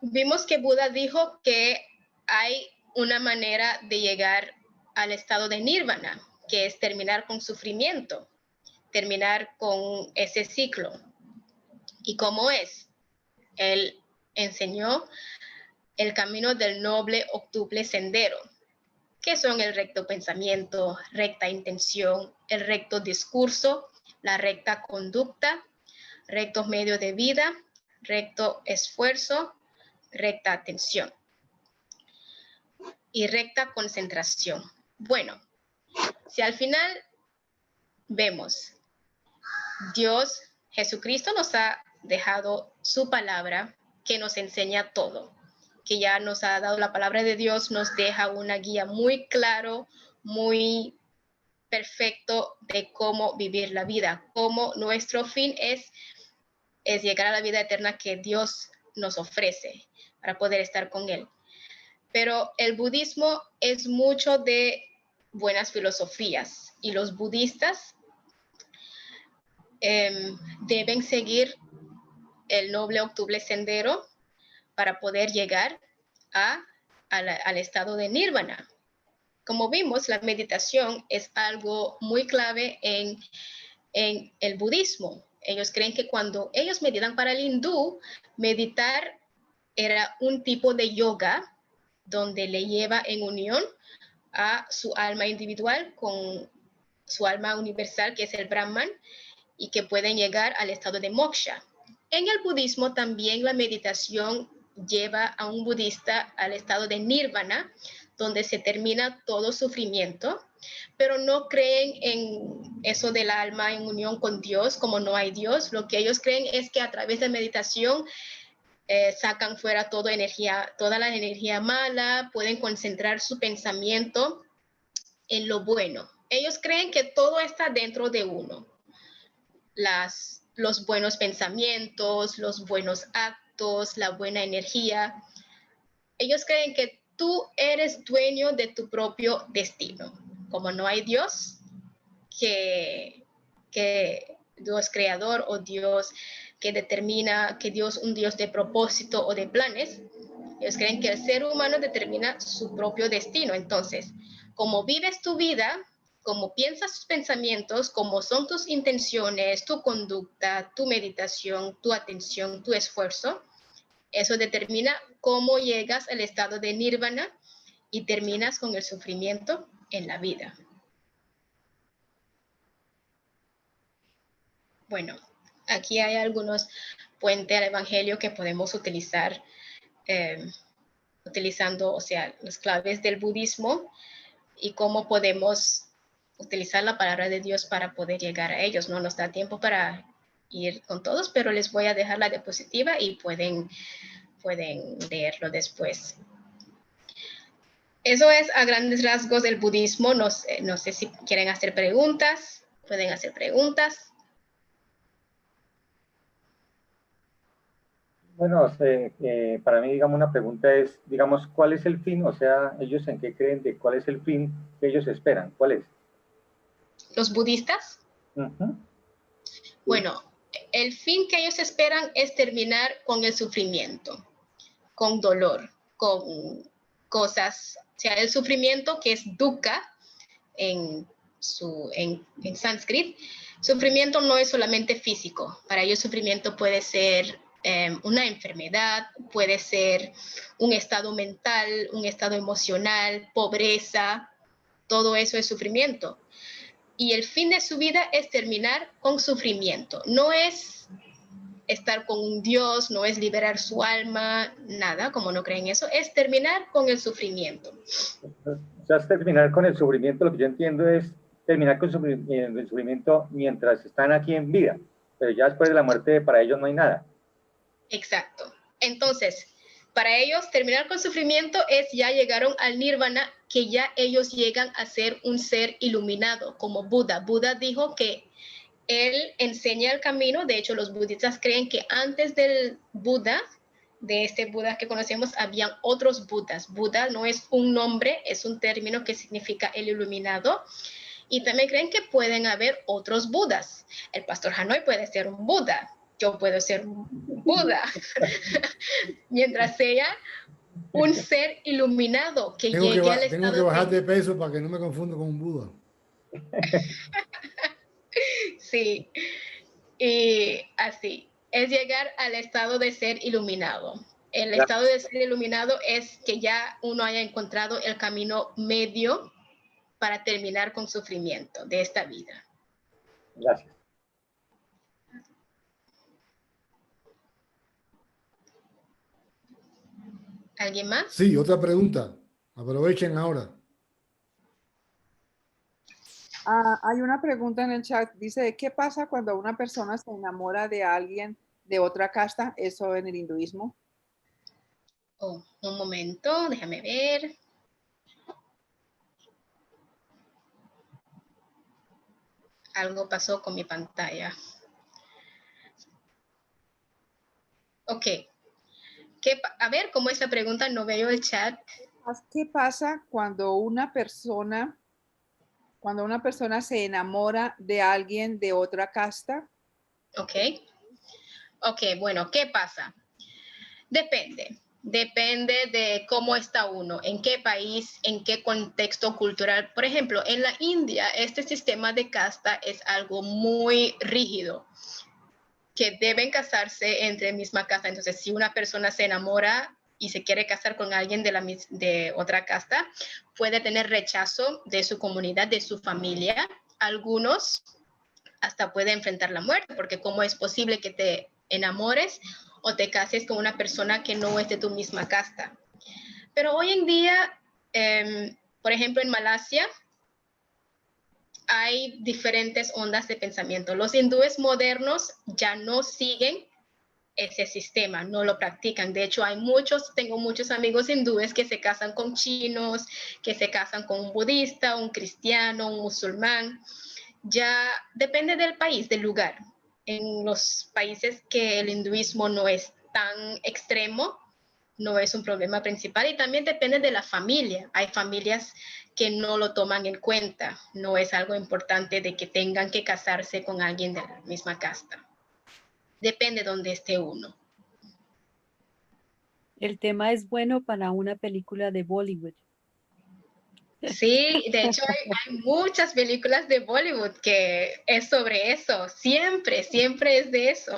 B: vimos que Buda dijo que hay una manera de llegar al estado de nirvana, que es terminar con sufrimiento, terminar con ese ciclo. ¿Y cómo es? Él enseñó el camino del noble octuple sendero, que son el recto pensamiento, recta intención, el recto discurso, la recta conducta, rectos medios de vida, recto esfuerzo, recta atención y recta concentración. Bueno, si al final vemos, Dios, Jesucristo nos ha dejado su palabra que nos enseña todo, que ya nos ha dado la palabra de Dios, nos deja una guía muy claro, muy perfecto de cómo vivir la vida, cómo nuestro fin es llegar a la vida eterna que Dios nos ofrece para poder estar con Él. Pero el budismo es mucho de buenas filosofías y los budistas deben seguir el noble octuple sendero para poder llegar al estado de nirvana. Como vimos, la meditación es algo muy clave en el budismo. Ellos creen que cuando ellos meditan, para el hindú, meditar era un tipo de yoga donde le lleva en unión a su alma individual con su alma universal, que es el Brahman, y que pueden llegar al estado de moksha. En el budismo también la meditación lleva a un budista al estado de nirvana, donde se termina todo sufrimiento, pero no creen en eso del alma en unión con Dios, como no hay Dios. Lo que ellos creen es que a través de meditación sacan fuera toda la energía mala, pueden concentrar su pensamiento en lo bueno. Ellos creen que todo está dentro de uno. Los buenos pensamientos, los buenos actos, la buena energía. Ellos creen que tú eres dueño de tu propio destino. Como no hay Dios, que Dios creador o Dios que determina, que Dios un Dios de propósito o de planes, ellos creen que el ser humano determina su propio destino. Entonces, como vives tu vida, como piensas tus pensamientos, como son tus intenciones, tu conducta, tu meditación, tu atención, tu esfuerzo, eso determina cómo llegas al estado de nirvana y terminas con el sufrimiento en la vida. Bueno, aquí hay algunos puentes al Evangelio que podemos utilizar, utilizando, o sea, las claves del budismo y cómo podemos utilizar la palabra de Dios para poder llegar a ellos. No nos da tiempo para ir con todos, pero les voy a dejar la diapositiva y pueden leerlo después. Eso es a grandes rasgos del budismo. No sé si quieren hacer preguntas. Pueden hacer preguntas.
G: Bueno, para mí, digamos, una pregunta es, digamos, ¿cuál es el fin? O sea, ¿ellos en qué creen de cuál es el fin que ellos esperan? ¿Cuál es?
B: ¿Los budistas?
G: Uh-huh.
B: Bueno, el fin que ellos esperan es terminar con el sufrimiento, con dolor, con cosas, o sea, el sufrimiento que es dukkha en sánscrito. Sufrimiento no es solamente físico, para ellos sufrimiento puede ser una enfermedad, puede ser un estado mental, un estado emocional, pobreza, todo eso es sufrimiento. Y el fin de su vida es terminar con sufrimiento. No es estar con un Dios, no es liberar su alma, nada, como no creen eso, es terminar con el sufrimiento.
G: O sea, es terminar con el sufrimiento, lo que yo entiendo es terminar con el sufrimiento mientras están aquí en vida, pero ya después de la muerte para ellos no hay nada.
B: Exacto. Entonces, para ellos terminar con sufrimiento es ya llegaron al nirvana, que ya ellos llegan a ser un ser iluminado, como Buda. Buda dijo que él enseña el camino. De hecho, los budistas creen que antes del Buda, de este Buda que conocemos, habían otros Budas. Buda no es un nombre, es un término que significa el iluminado. Y también creen que pueden haber otros Budas. El pastor Hanoi puede ser un Buda. Yo puedo ser un Buda. Mientras sea un ser iluminado que llegue al estado.
C: Tengo que bajar de peso para que no me confunda con un Buda.
B: Sí, y así, es llegar al estado de ser iluminado. El estado de ser iluminado es que ya uno haya encontrado el camino medio para terminar con sufrimiento de esta vida.
G: Gracias.
B: ¿Alguien más?
C: Sí, otra pregunta. Aprovechen ahora.
A: Hay una pregunta en el chat, dice, ¿qué pasa cuando una persona se enamora de alguien de otra casta? Eso en el hinduismo.
B: Oh, un momento, déjame ver. Algo pasó con mi pantalla. Ok. A ver, ¿cómo es la pregunta? No veo el chat.
A: ¿Qué pasa cuando una persona se enamora de alguien de otra casta?
B: Ok. Ok, bueno, ¿qué pasa? Depende de cómo está uno, en qué país, en qué contexto cultural. Por ejemplo, en la India, este sistema de casta es algo muy rígido, que deben casarse entre misma casta. Entonces, si una persona se enamora y se quiere casar con alguien de otra casta, puede tener rechazo de su comunidad, de su familia. Algunos hasta pueden enfrentar la muerte, porque ¿cómo es posible que te enamores o te cases con una persona que no es de tu misma casta? Pero hoy en día, por ejemplo, en Malasia, hay diferentes ondas de pensamiento. Los hindúes modernos ya no siguen ese sistema, no lo practican. De hecho, tengo muchos amigos hindúes que se casan con chinos, que se casan con un budista, un cristiano, un musulmán. Ya depende del país, del lugar. En los países que el hinduismo no es tan extremo, no es un problema principal, y también depende de la familia. Hay familias que no lo toman en cuenta, no es algo importante de que tengan que casarse con alguien de la misma casta. Depende de dónde esté uno.
I: El tema es bueno para una película de Bollywood.
B: Sí, de hecho hay muchas películas de Bollywood que es sobre eso, siempre es de eso.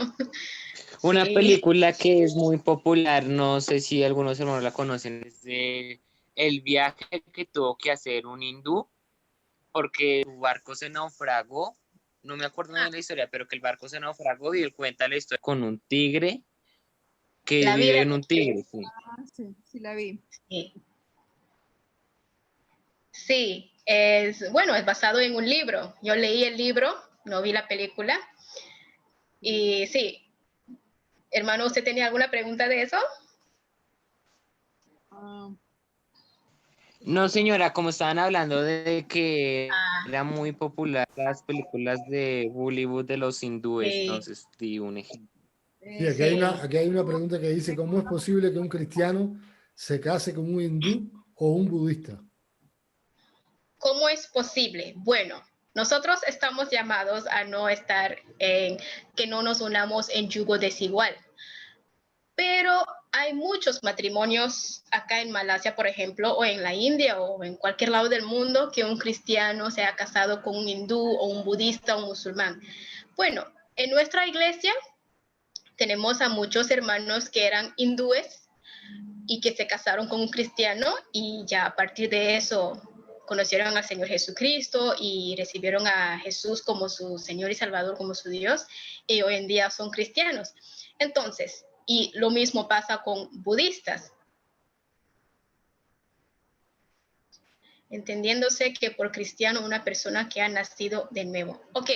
H: Una
B: Sí.
H: película que es muy popular, no sé si algunos hermanos la conocen, es de el viaje que tuvo que hacer un hindú porque su barco se naufragó. No me acuerdo bien de la historia, pero que el barco se naufragó y él cuenta la historia con un tigre que
B: La
H: vive
B: vida
H: en un tigre. Sí.
A: Sí, la vi.
B: Sí, es basado en un libro. Yo leí el libro, no vi la película. Y sí, hermano, ¿usted tenía alguna pregunta de eso?
H: No, señora, como estaban hablando de que era muy popular las películas de Bollywood de los hindúes,
B: Sí.
H: entonces di un ejemplo.
C: Sí, aquí hay una pregunta que dice, ¿cómo es posible que un cristiano se case con un hindú o un budista?
B: ¿Cómo es posible? Bueno, nosotros estamos llamados a no estar que no nos unamos en yugo desigual. Pero hay muchos matrimonios acá en Malasia, por ejemplo, o en la India o en cualquier lado del mundo que un cristiano se ha casado con un hindú o un budista o un musulmán. Bueno, en nuestra iglesia tenemos a muchos hermanos que eran hindúes y que se casaron con un cristiano y ya a partir de eso conocieron al Señor Jesucristo y recibieron a Jesús como su Señor y Salvador, como su Dios, y hoy en día son cristianos. Entonces, y lo mismo pasa con budistas. Entendiéndose que por cristiano una persona que ha nacido de nuevo. Ok,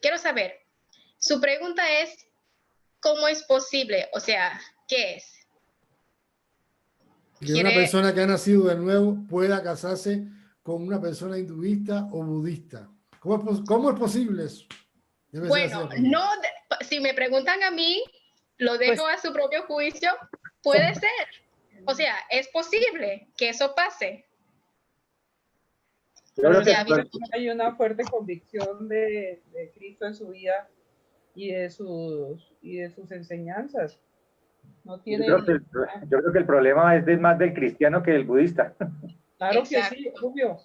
B: quiero saber, su pregunta es, ¿cómo es posible? O sea, ¿qué es?
C: Que una persona que ha nacido de nuevo pueda casarse con una persona hinduista o budista. ¿Cómo es posible eso?
B: Bueno, no, si me preguntan a mí, lo dejo a su propio juicio. Puede ser. O sea, es posible que eso pase.
J: Pero hay una fuerte convicción de Cristo en su vida y de sus enseñanzas. No tiene
G: yo creo que el problema es más del cristiano que del budista.
J: Claro que sí, obvio.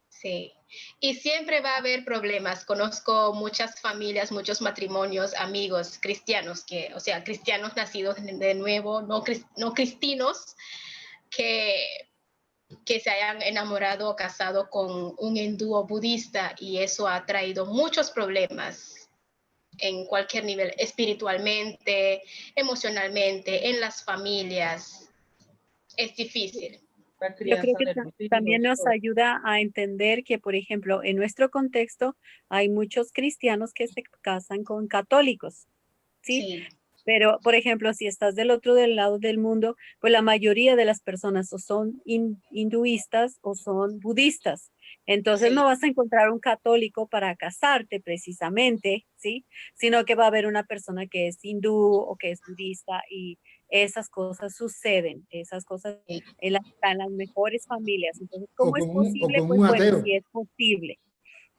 B: Sí, y siempre va a haber problemas. Conozco muchas familias, muchos matrimonios, amigos cristianos, o sea, cristianos nacidos de nuevo, no cristinos, que se hayan enamorado o casado con un hindú o budista, y eso ha traído muchos problemas en cualquier nivel, espiritualmente, emocionalmente, en las familias. Es difícil.
I: Yo creo que también nos ayuda a entender que, por ejemplo, en nuestro contexto hay muchos cristianos que se casan con católicos, ¿sí?
B: Sí.
I: Pero, por ejemplo, si estás del otro lado del mundo, pues la mayoría de las personas o son hinduistas o son budistas. Entonces no vas a encontrar un católico para casarte precisamente, ¿sí? Sino que va a haber una persona que es hindú o que es budista, y esas cosas suceden, esas cosas en las mejores familias. Entonces, ¿cómo es posible? Pues bueno, sí es posible.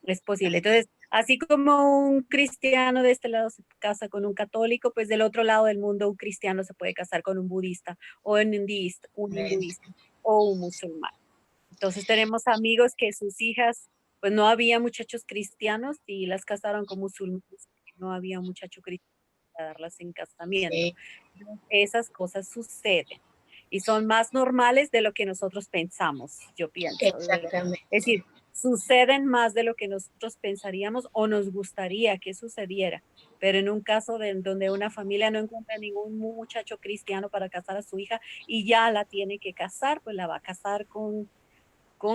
I: Es posible. Entonces, así como un cristiano de este lado se casa con un católico, pues del otro lado del mundo un cristiano se puede casar con un budista o un hinduista o un musulmán. Entonces tenemos amigos que sus hijas, pues no había muchachos cristianos y las casaron con musulmanes, no había muchacho cristiano para darlas en casamiento.
B: Sí.
I: Esas cosas suceden y son más normales de lo que nosotros pensamos, yo pienso.
B: Exactamente.
I: Es decir, suceden más de lo que nosotros pensaríamos o nos gustaría que sucediera. Pero en un caso donde una familia no encuentra ningún muchacho cristiano para casar a su hija y ya la tiene que casar, pues la va a casar con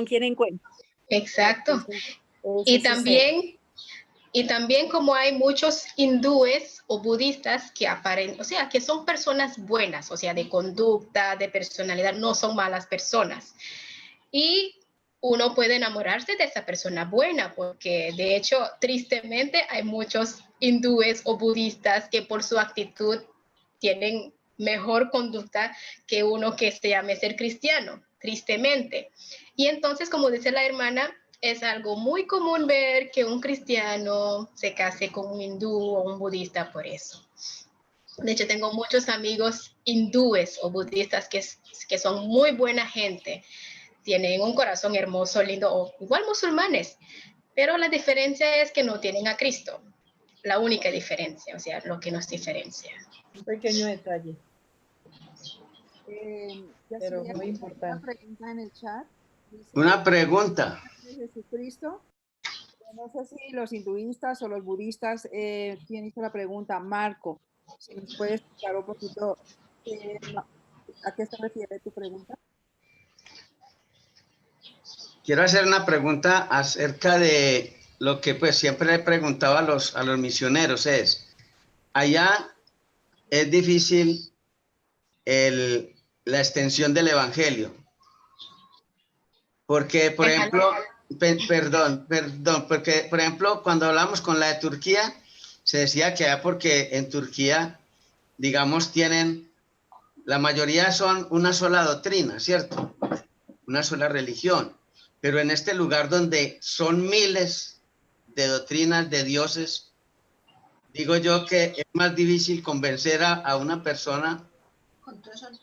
I: quien encuentra.
B: Exacto. Y también como hay muchos hindúes o budistas que o sea, que son personas buenas, o sea, de conducta, de personalidad, no son malas personas. Y uno puede enamorarse de esa persona buena, porque de hecho, tristemente, hay muchos hindúes o budistas que por su actitud tienen mejor conducta que uno que se llame ser cristiano, tristemente. Y entonces, como dice la hermana, es algo muy común ver que un cristiano se case con un hindú o un budista por eso. De hecho, tengo muchos amigos hindúes o budistas que son muy buena gente, tienen un corazón hermoso, lindo, o igual musulmanes, pero la diferencia es que no tienen a Cristo. La única diferencia, o sea, lo que nos diferencia.
J: Un pequeño detalle.
A: Pero
J: muy importante.
A: Una pregunta en el chat. Dice,
E: una pregunta.
A: Jesucristo. No sé si los hinduistas o los budistas, ¿quién hizo la pregunta? Marco, si nos puedes explicar un poquito a qué se refiere tu pregunta.
E: Quiero hacer una pregunta acerca de lo que pues siempre he preguntado a los misioneros, allá es difícil la extensión del evangelio, porque por ejemplo, porque por ejemplo cuando hablamos con la de Turquía, se decía que porque en Turquía, digamos, la mayoría son una sola doctrina, ¿cierto? Una sola religión. Pero en este lugar donde son miles de doctrinas, de dioses, digo yo que es más difícil convencer a una persona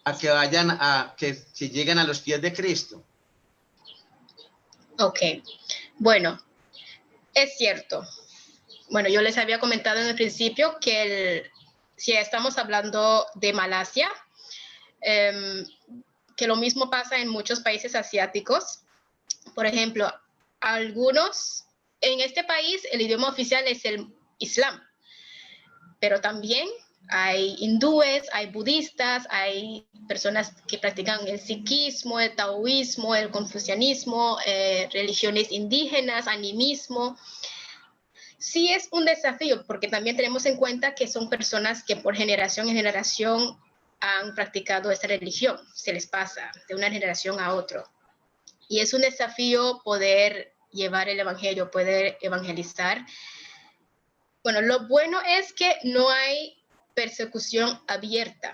E: a que que si lleguen a los pies de Cristo.
B: Ok, bueno, es cierto. Bueno, yo les había comentado en el principio que si estamos hablando de Malasia, que lo mismo pasa en muchos países asiáticos. Por ejemplo, en este país el idioma oficial es el Islam, pero también hay hindúes, hay budistas, hay personas que practican el sikhismo, el taoísmo, el confucianismo, religiones indígenas, animismo. Sí es un desafío porque también tenemos en cuenta que son personas que por generación en generación han practicado esta religión, se les pasa de una generación a otra. Y es un desafío poder llevar el evangelio, poder evangelizar. Bueno, lo bueno es que no hay persecución abierta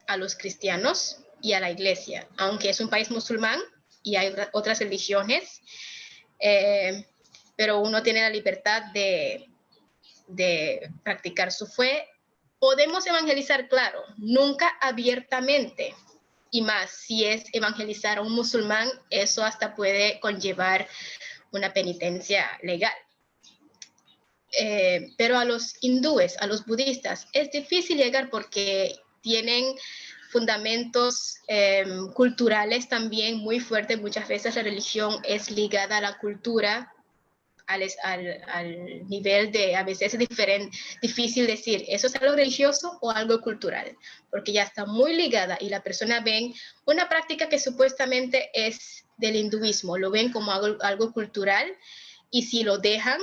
B: a los cristianos y a la iglesia, aunque es un país musulmán y hay otras religiones, pero uno tiene la libertad de practicar su fe. Podemos evangelizar, claro, nunca abiertamente, y más si es evangelizar a un musulmán, eso hasta puede conllevar una penitencia legal. Pero a los hindúes, a los budistas, es difícil llegar porque tienen fundamentos culturales también muy fuertes. Muchas veces la religión es ligada a la cultura, al nivel de, a veces es difícil decir, ¿eso es algo religioso o algo cultural? Porque ya está muy ligada y la persona ven una práctica que supuestamente es del hinduismo, lo ven como algo cultural, y si lo dejan,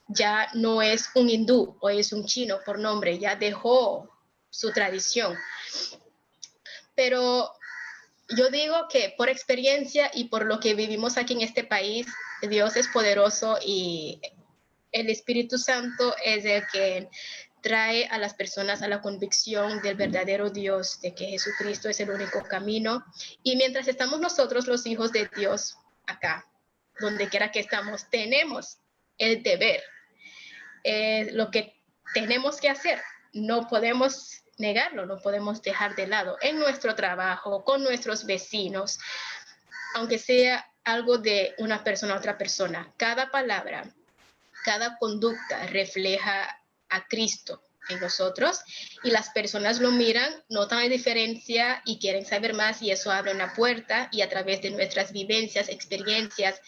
B: ya no es un hindú o es un chino por nombre, ya dejó su tradición. Pero yo digo que por experiencia y por lo que vivimos aquí en este país, Dios es poderoso y el Espíritu Santo es el que trae a las personas a la convicción del verdadero Dios, de que Jesucristo es el único camino. Y mientras estamos nosotros, los hijos de Dios, acá, donde quiera que estamos, tenemos el deber, lo que tenemos que hacer. No podemos negarlo, no podemos dejar de lado en nuestro trabajo, con nuestros vecinos, aunque sea algo de una persona a otra persona. Cada palabra, cada conducta refleja a Cristo en nosotros y las personas lo miran, notan la diferencia y quieren saber más, y eso abre una puerta, y a través de nuestras vivencias, experiencias,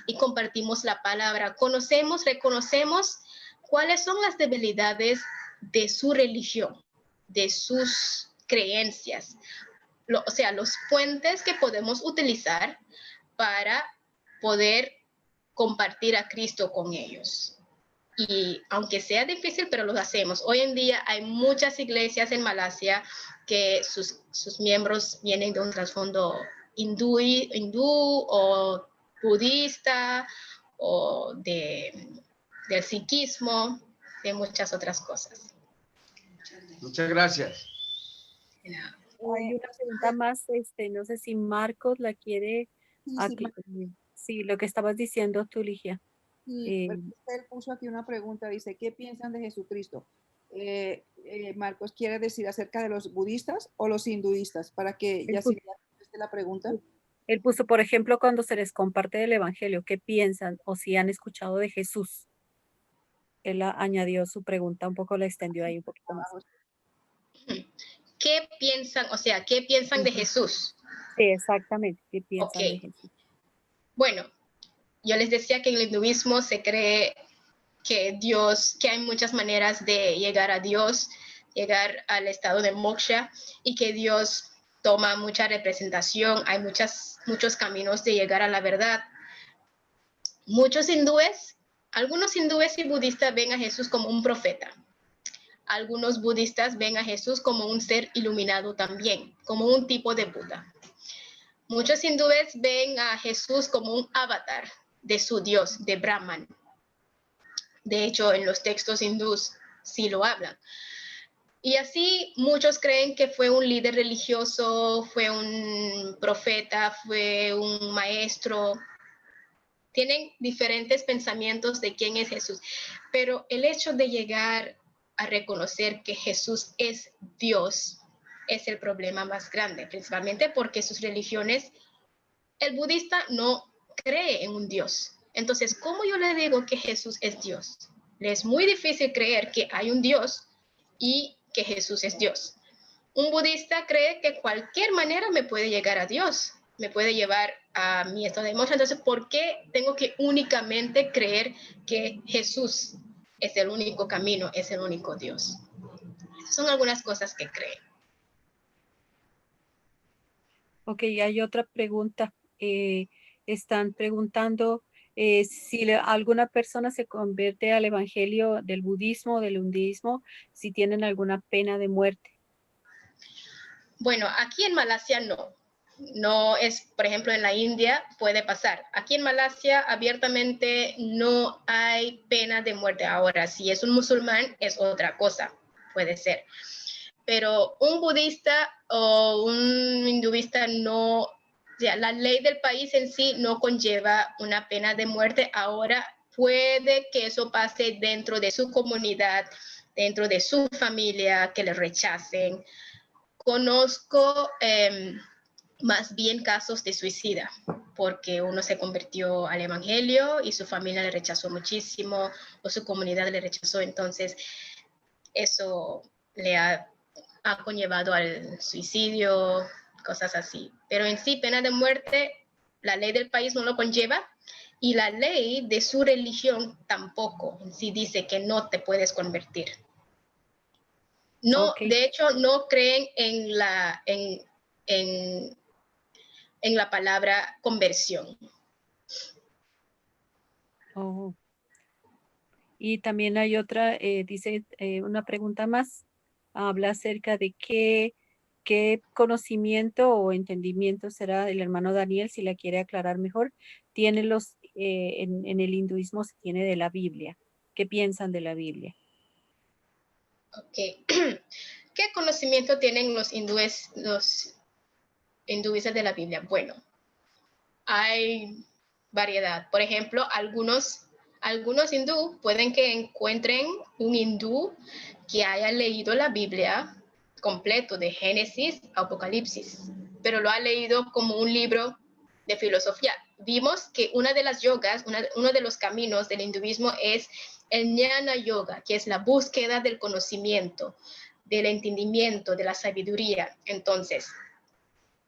B: y compartimos la palabra, conocemos, reconocemos cuáles son las debilidades de su religión, de sus creencias, o sea, los puentes que podemos utilizar para poder compartir a Cristo con ellos. Y aunque sea difícil, pero lo hacemos. Hoy en día hay muchas iglesias en Malasia que sus miembros vienen de un trasfondo hindú o budista o del sikhismo, de muchas otras cosas.
E: Muchas gracias.
I: Hay una pregunta más, no sé si Marcos la quiere. Sí, lo que estabas diciendo tú, Ligia.
A: Sí, él puso aquí una pregunta, dice, ¿qué piensan de Jesucristo? Marcos, ¿quiere decir acerca de los budistas o los hinduistas? Para que ya se conteste la pregunta.
I: Él puso, por ejemplo, cuando se les comparte el evangelio, ¿qué piensan o si han escuchado de Jesús? Él añadió su pregunta, un poco la extendió ahí un poquito más.
B: ¿Qué piensan, o sea, qué piensan de Jesús?
I: Sí, exactamente, ¿qué piensan de Jesús?
B: Bueno, yo les decía que en el hinduismo se cree que hay muchas maneras de llegar a Dios, llegar al estado de moksha, y que Dios toma mucha representación, hay muchos caminos de llegar a la verdad. Algunos hindúes y budistas ven a Jesús como un profeta. Algunos budistas ven a Jesús como un ser iluminado también, como un tipo de Buda. Muchos hindúes ven a Jesús como un avatar de su Dios, de Brahman. De hecho, en los textos hindús sí lo hablan. Y así muchos creen que fue un líder religioso, fue un profeta, fue un maestro. Tienen diferentes pensamientos de quién es Jesús. Pero el hecho de llegar a reconocer que Jesús es Dios es el problema más grande, principalmente porque sus religiones, el budista no cree en un Dios. Entonces, ¿cómo yo le digo que Jesús es Dios? Le es muy difícil creer que hay un Dios y que Jesús es Dios. Un budista cree que cualquier manera me puede llegar a Dios, me puede llevar a mi estado de moksha. Entonces, ¿por qué tengo que únicamente creer que Jesús es el único camino, es el único Dios? Son algunas cosas que creen.
I: Ok, hay otra pregunta. Están preguntando si alguna persona se convierte al evangelio del budismo, del hinduismo, si tienen alguna pena de muerte.
B: Bueno, aquí en Malasia no. No es, por ejemplo, en la India puede pasar. Aquí en Malasia abiertamente no hay pena de muerte. Ahora, si es un musulmán es otra cosa, puede ser. Pero un budista o un hinduista no, o sea, la ley del país en sí no conlleva una pena de muerte. Ahora puede que eso pase dentro de su comunidad, dentro de su familia, que le rechacen. Conozco más bien casos de suicida, porque uno se convirtió al evangelio y su familia le rechazó muchísimo o su comunidad le rechazó. Entonces, eso le ha conllevado al suicidio, cosas así. Pero en sí, pena de muerte, la ley del país no lo conlleva y la ley de su religión tampoco. En sí dice que no te puedes convertir. No,
I: Okay.
B: de hecho, no creen en la palabra conversión.
I: Oh. Y también hay otra, dice una pregunta más, habla acerca de qué conocimiento o entendimiento será el hermano Daniel, si la quiere aclarar mejor, tiene en el hinduismo se tiene de la Biblia. ¿Qué piensan de la Biblia?
B: Ok. ¿Qué conocimiento tienen los hinduistas de la Biblia? Bueno, hay variedad. Por ejemplo, algunos hindú pueden que encuentren un hindú que haya leído la Biblia completo de Génesis a Apocalipsis, pero lo ha leído como un libro de filosofía. Vimos que una de las yogas, uno de los caminos del hinduismo es el jnana yoga, que es la búsqueda del conocimiento, del entendimiento, de la sabiduría. Entonces,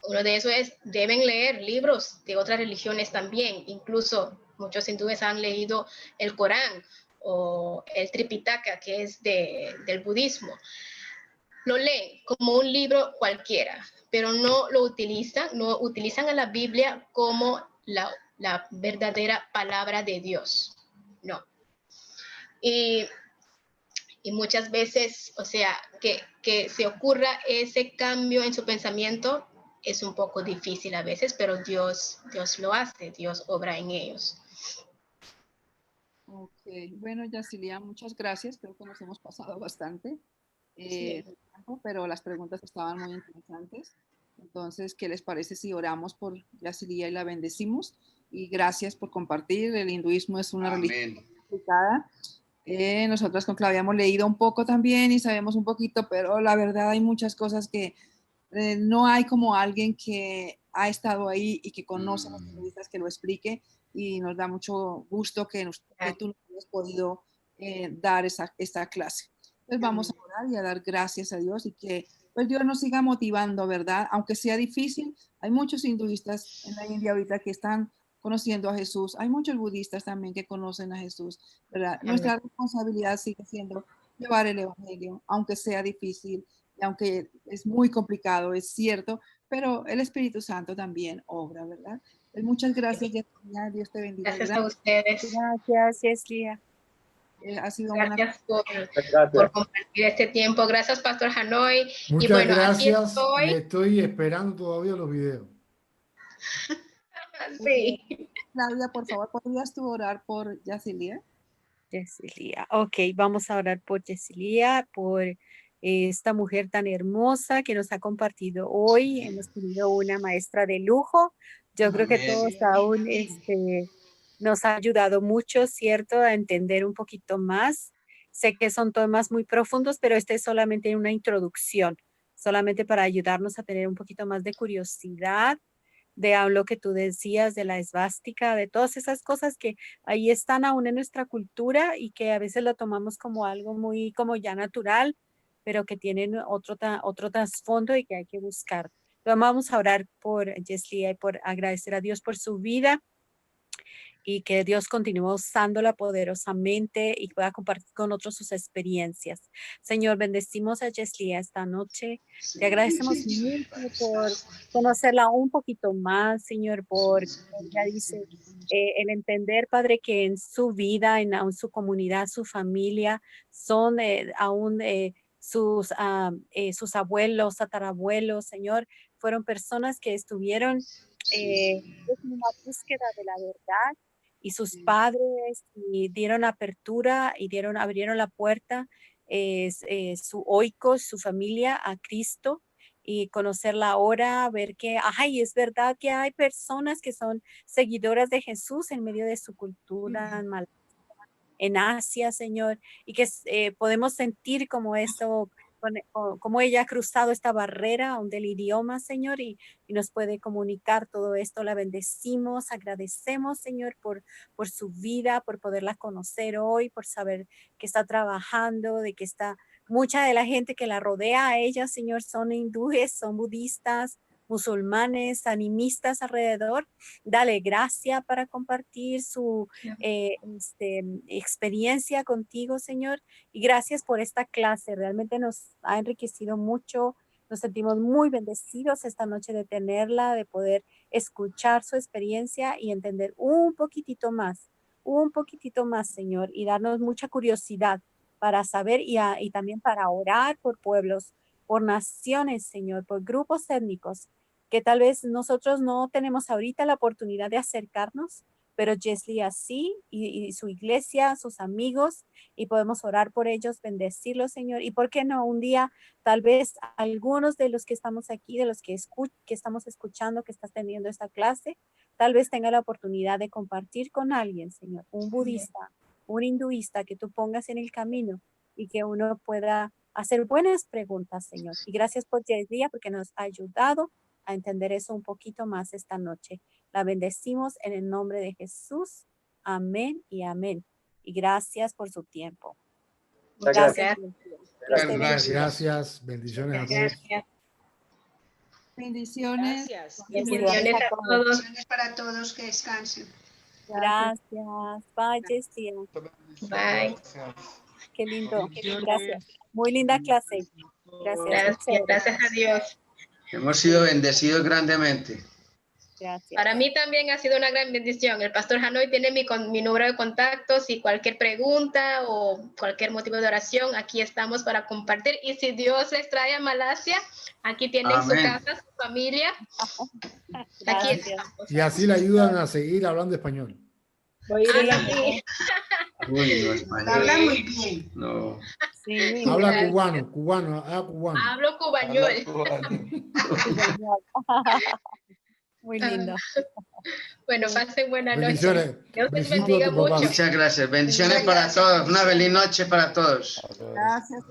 B: uno de esos es, deben leer libros de otras religiones también. Incluso muchos hindúes han leído el Corán o el Tripitaka, que es del budismo. Lo leen como un libro cualquiera, pero no utilizan a la Biblia como la verdadera palabra de Dios. No. Y muchas veces, o sea, que se ocurra ese cambio en su pensamiento es un poco difícil a veces, pero Dios lo hace, Dios obra en ellos.
A: Ok, bueno, Yasilia, muchas gracias. Creo que nos hemos pasado bastante tiempo, pero las preguntas estaban muy interesantes. Entonces, ¿qué les parece si oramos por Yasilia y la bendecimos? Y gracias por compartir. El hinduismo es una religión complicada. Nosotras con Claudia hemos leído un poco también y sabemos un poquito, pero la verdad hay muchas cosas que no hay como alguien que ha estado ahí y que conoce a los periodistas que lo explique, y nos da mucho gusto que tú nos hayas podido dar esta clase. Entonces vamos a orar y a dar gracias a Dios y que pues Dios nos siga motivando, ¿verdad? Aunque sea difícil, hay muchos hinduistas en la India ahorita que están conociendo a Jesús. Hay muchos budistas también que conocen a Jesús, ¿verdad?
B: Amén.
A: Nuestra responsabilidad sigue siendo llevar el evangelio, aunque sea difícil, y aunque es muy complicado, es cierto, pero el Espíritu Santo también obra, ¿verdad? Pues muchas gracias, Yesenia. Dios te bendiga.
B: Gracias a ustedes.
I: Gracias, Yeslia.
A: Ha sido
B: Gracias por
G: Gracias.
B: compartir este tiempo. Gracias, Pastor Hanoi.
C: Muchas
B: Y bueno,
C: gracias
B: aquí estoy.
C: y estoy esperando todavía los videos.
B: Sí.
A: Claudia, por favor, ¿podrías tú orar por Yasilia?
I: Yesilia. Ok, vamos a orar por Yesilia, por esta mujer tan hermosa que nos ha compartido hoy. Hemos tenido una maestra de lujo. Yo creo que todos aún nos ha ayudado mucho, ¿cierto?, a entender un poquito más. Sé que son temas muy profundos, pero este es solamente una introducción, solamente para ayudarnos a tener un poquito más de curiosidad de lo que tú decías de la esvástica, de todas esas cosas que ahí están aún en nuestra cultura y que a veces lo tomamos como algo muy como ya natural, pero que tienen otro trasfondo y que hay que buscar. Entonces, vamos a orar por Yeslia y por agradecer a Dios por su vida y que Dios continúe usándola poderosamente y pueda compartir con otros sus experiencias. Señor, bendecimos a Yeslia esta noche. Te agradecemos mucho por conocerla un poquito más, Señor, por, ella dice, el entender, Padre, que en su vida, en su comunidad, su familia, son aún sus abuelos, tatarabuelos, Señor, fueron personas que estuvieron en una búsqueda de la verdad, y sus padres y dieron apertura y abrieron la puerta, su oikos, su familia a Cristo, y conocerla ahora, ver que, ay, es verdad que hay personas que son seguidoras de Jesús en medio de su cultura en Asia, Señor, y que podemos sentir como eso, como ella ha cruzado esta barrera del idioma, Señor, y nos puede comunicar todo esto. La bendecimos, agradecemos, Señor, por su vida, por poderla conocer hoy, por saber que está trabajando, de que mucha de la gente que la rodea a ella, Señor, son hindúes, son budistas, musulmanes, animistas alrededor. Dale gracia para compartir su experiencia contigo, Señor. Y gracias por esta clase. Realmente nos ha enriquecido mucho. Nos sentimos muy bendecidos esta noche de tenerla, de poder escuchar su experiencia y entender un poquitito más, Señor, y darnos mucha curiosidad para saber y también para orar por pueblos, por naciones, Señor, por grupos étnicos, que tal vez nosotros no tenemos ahorita la oportunidad de acercarnos, pero Yeslia sí, y su iglesia, sus amigos, y podemos orar por ellos, bendecirlos, Señor. Y por qué no, un día, tal vez algunos de los que estamos aquí, de los que estamos escuchando, que estás teniendo esta clase, tal vez tenga la oportunidad de compartir con alguien, Señor, un budista, un hinduista que tú pongas en el camino y que uno pueda hacer buenas preguntas, Señor. Y gracias por Yeslia, porque nos ha ayudado a entender eso un poquito más esta noche. La bendecimos en el nombre de Jesús. Amén y amén. Y gracias por su tiempo.
G: Gracias.
C: Gracias. Bendiciones a todos.
B: Gracias.
A: Bendiciones.
B: Bendiciones a todos.
L: Bendiciones para todos, que descansen.
I: Gracias. Bye, Jessia.
B: Bye.
I: Qué lindo. Gracias. Muy linda clase. Gracias.
B: Gracias a Dios.
E: Hemos sido bendecidos grandemente.
I: Gracias.
B: Para mí también ha sido una gran bendición. El pastor Hanoi tiene mi número de contactos y cualquier pregunta o cualquier motivo de oración, aquí estamos para compartir. Y si Dios les trae a Malasia, aquí tienen
E: Amén.
B: su casa, su familia. Aquí estamos.
C: Y así le ayudan a seguir hablando español.
B: Sí.
E: Uy, no, español.
L: Habla muy bien.
E: No.
I: Sí,
C: Habla cubano.
B: Hablo cubañol.
I: Muy lindo.
B: Bueno, pasen buena noche.
C: Bendiciones.
B: Dios les
C: Besitos
B: bendiga
C: a tu papá.
B: mucho.
E: Muchas gracias. Bendiciones para todos. Una feliz noche para todos.
A: Gracias.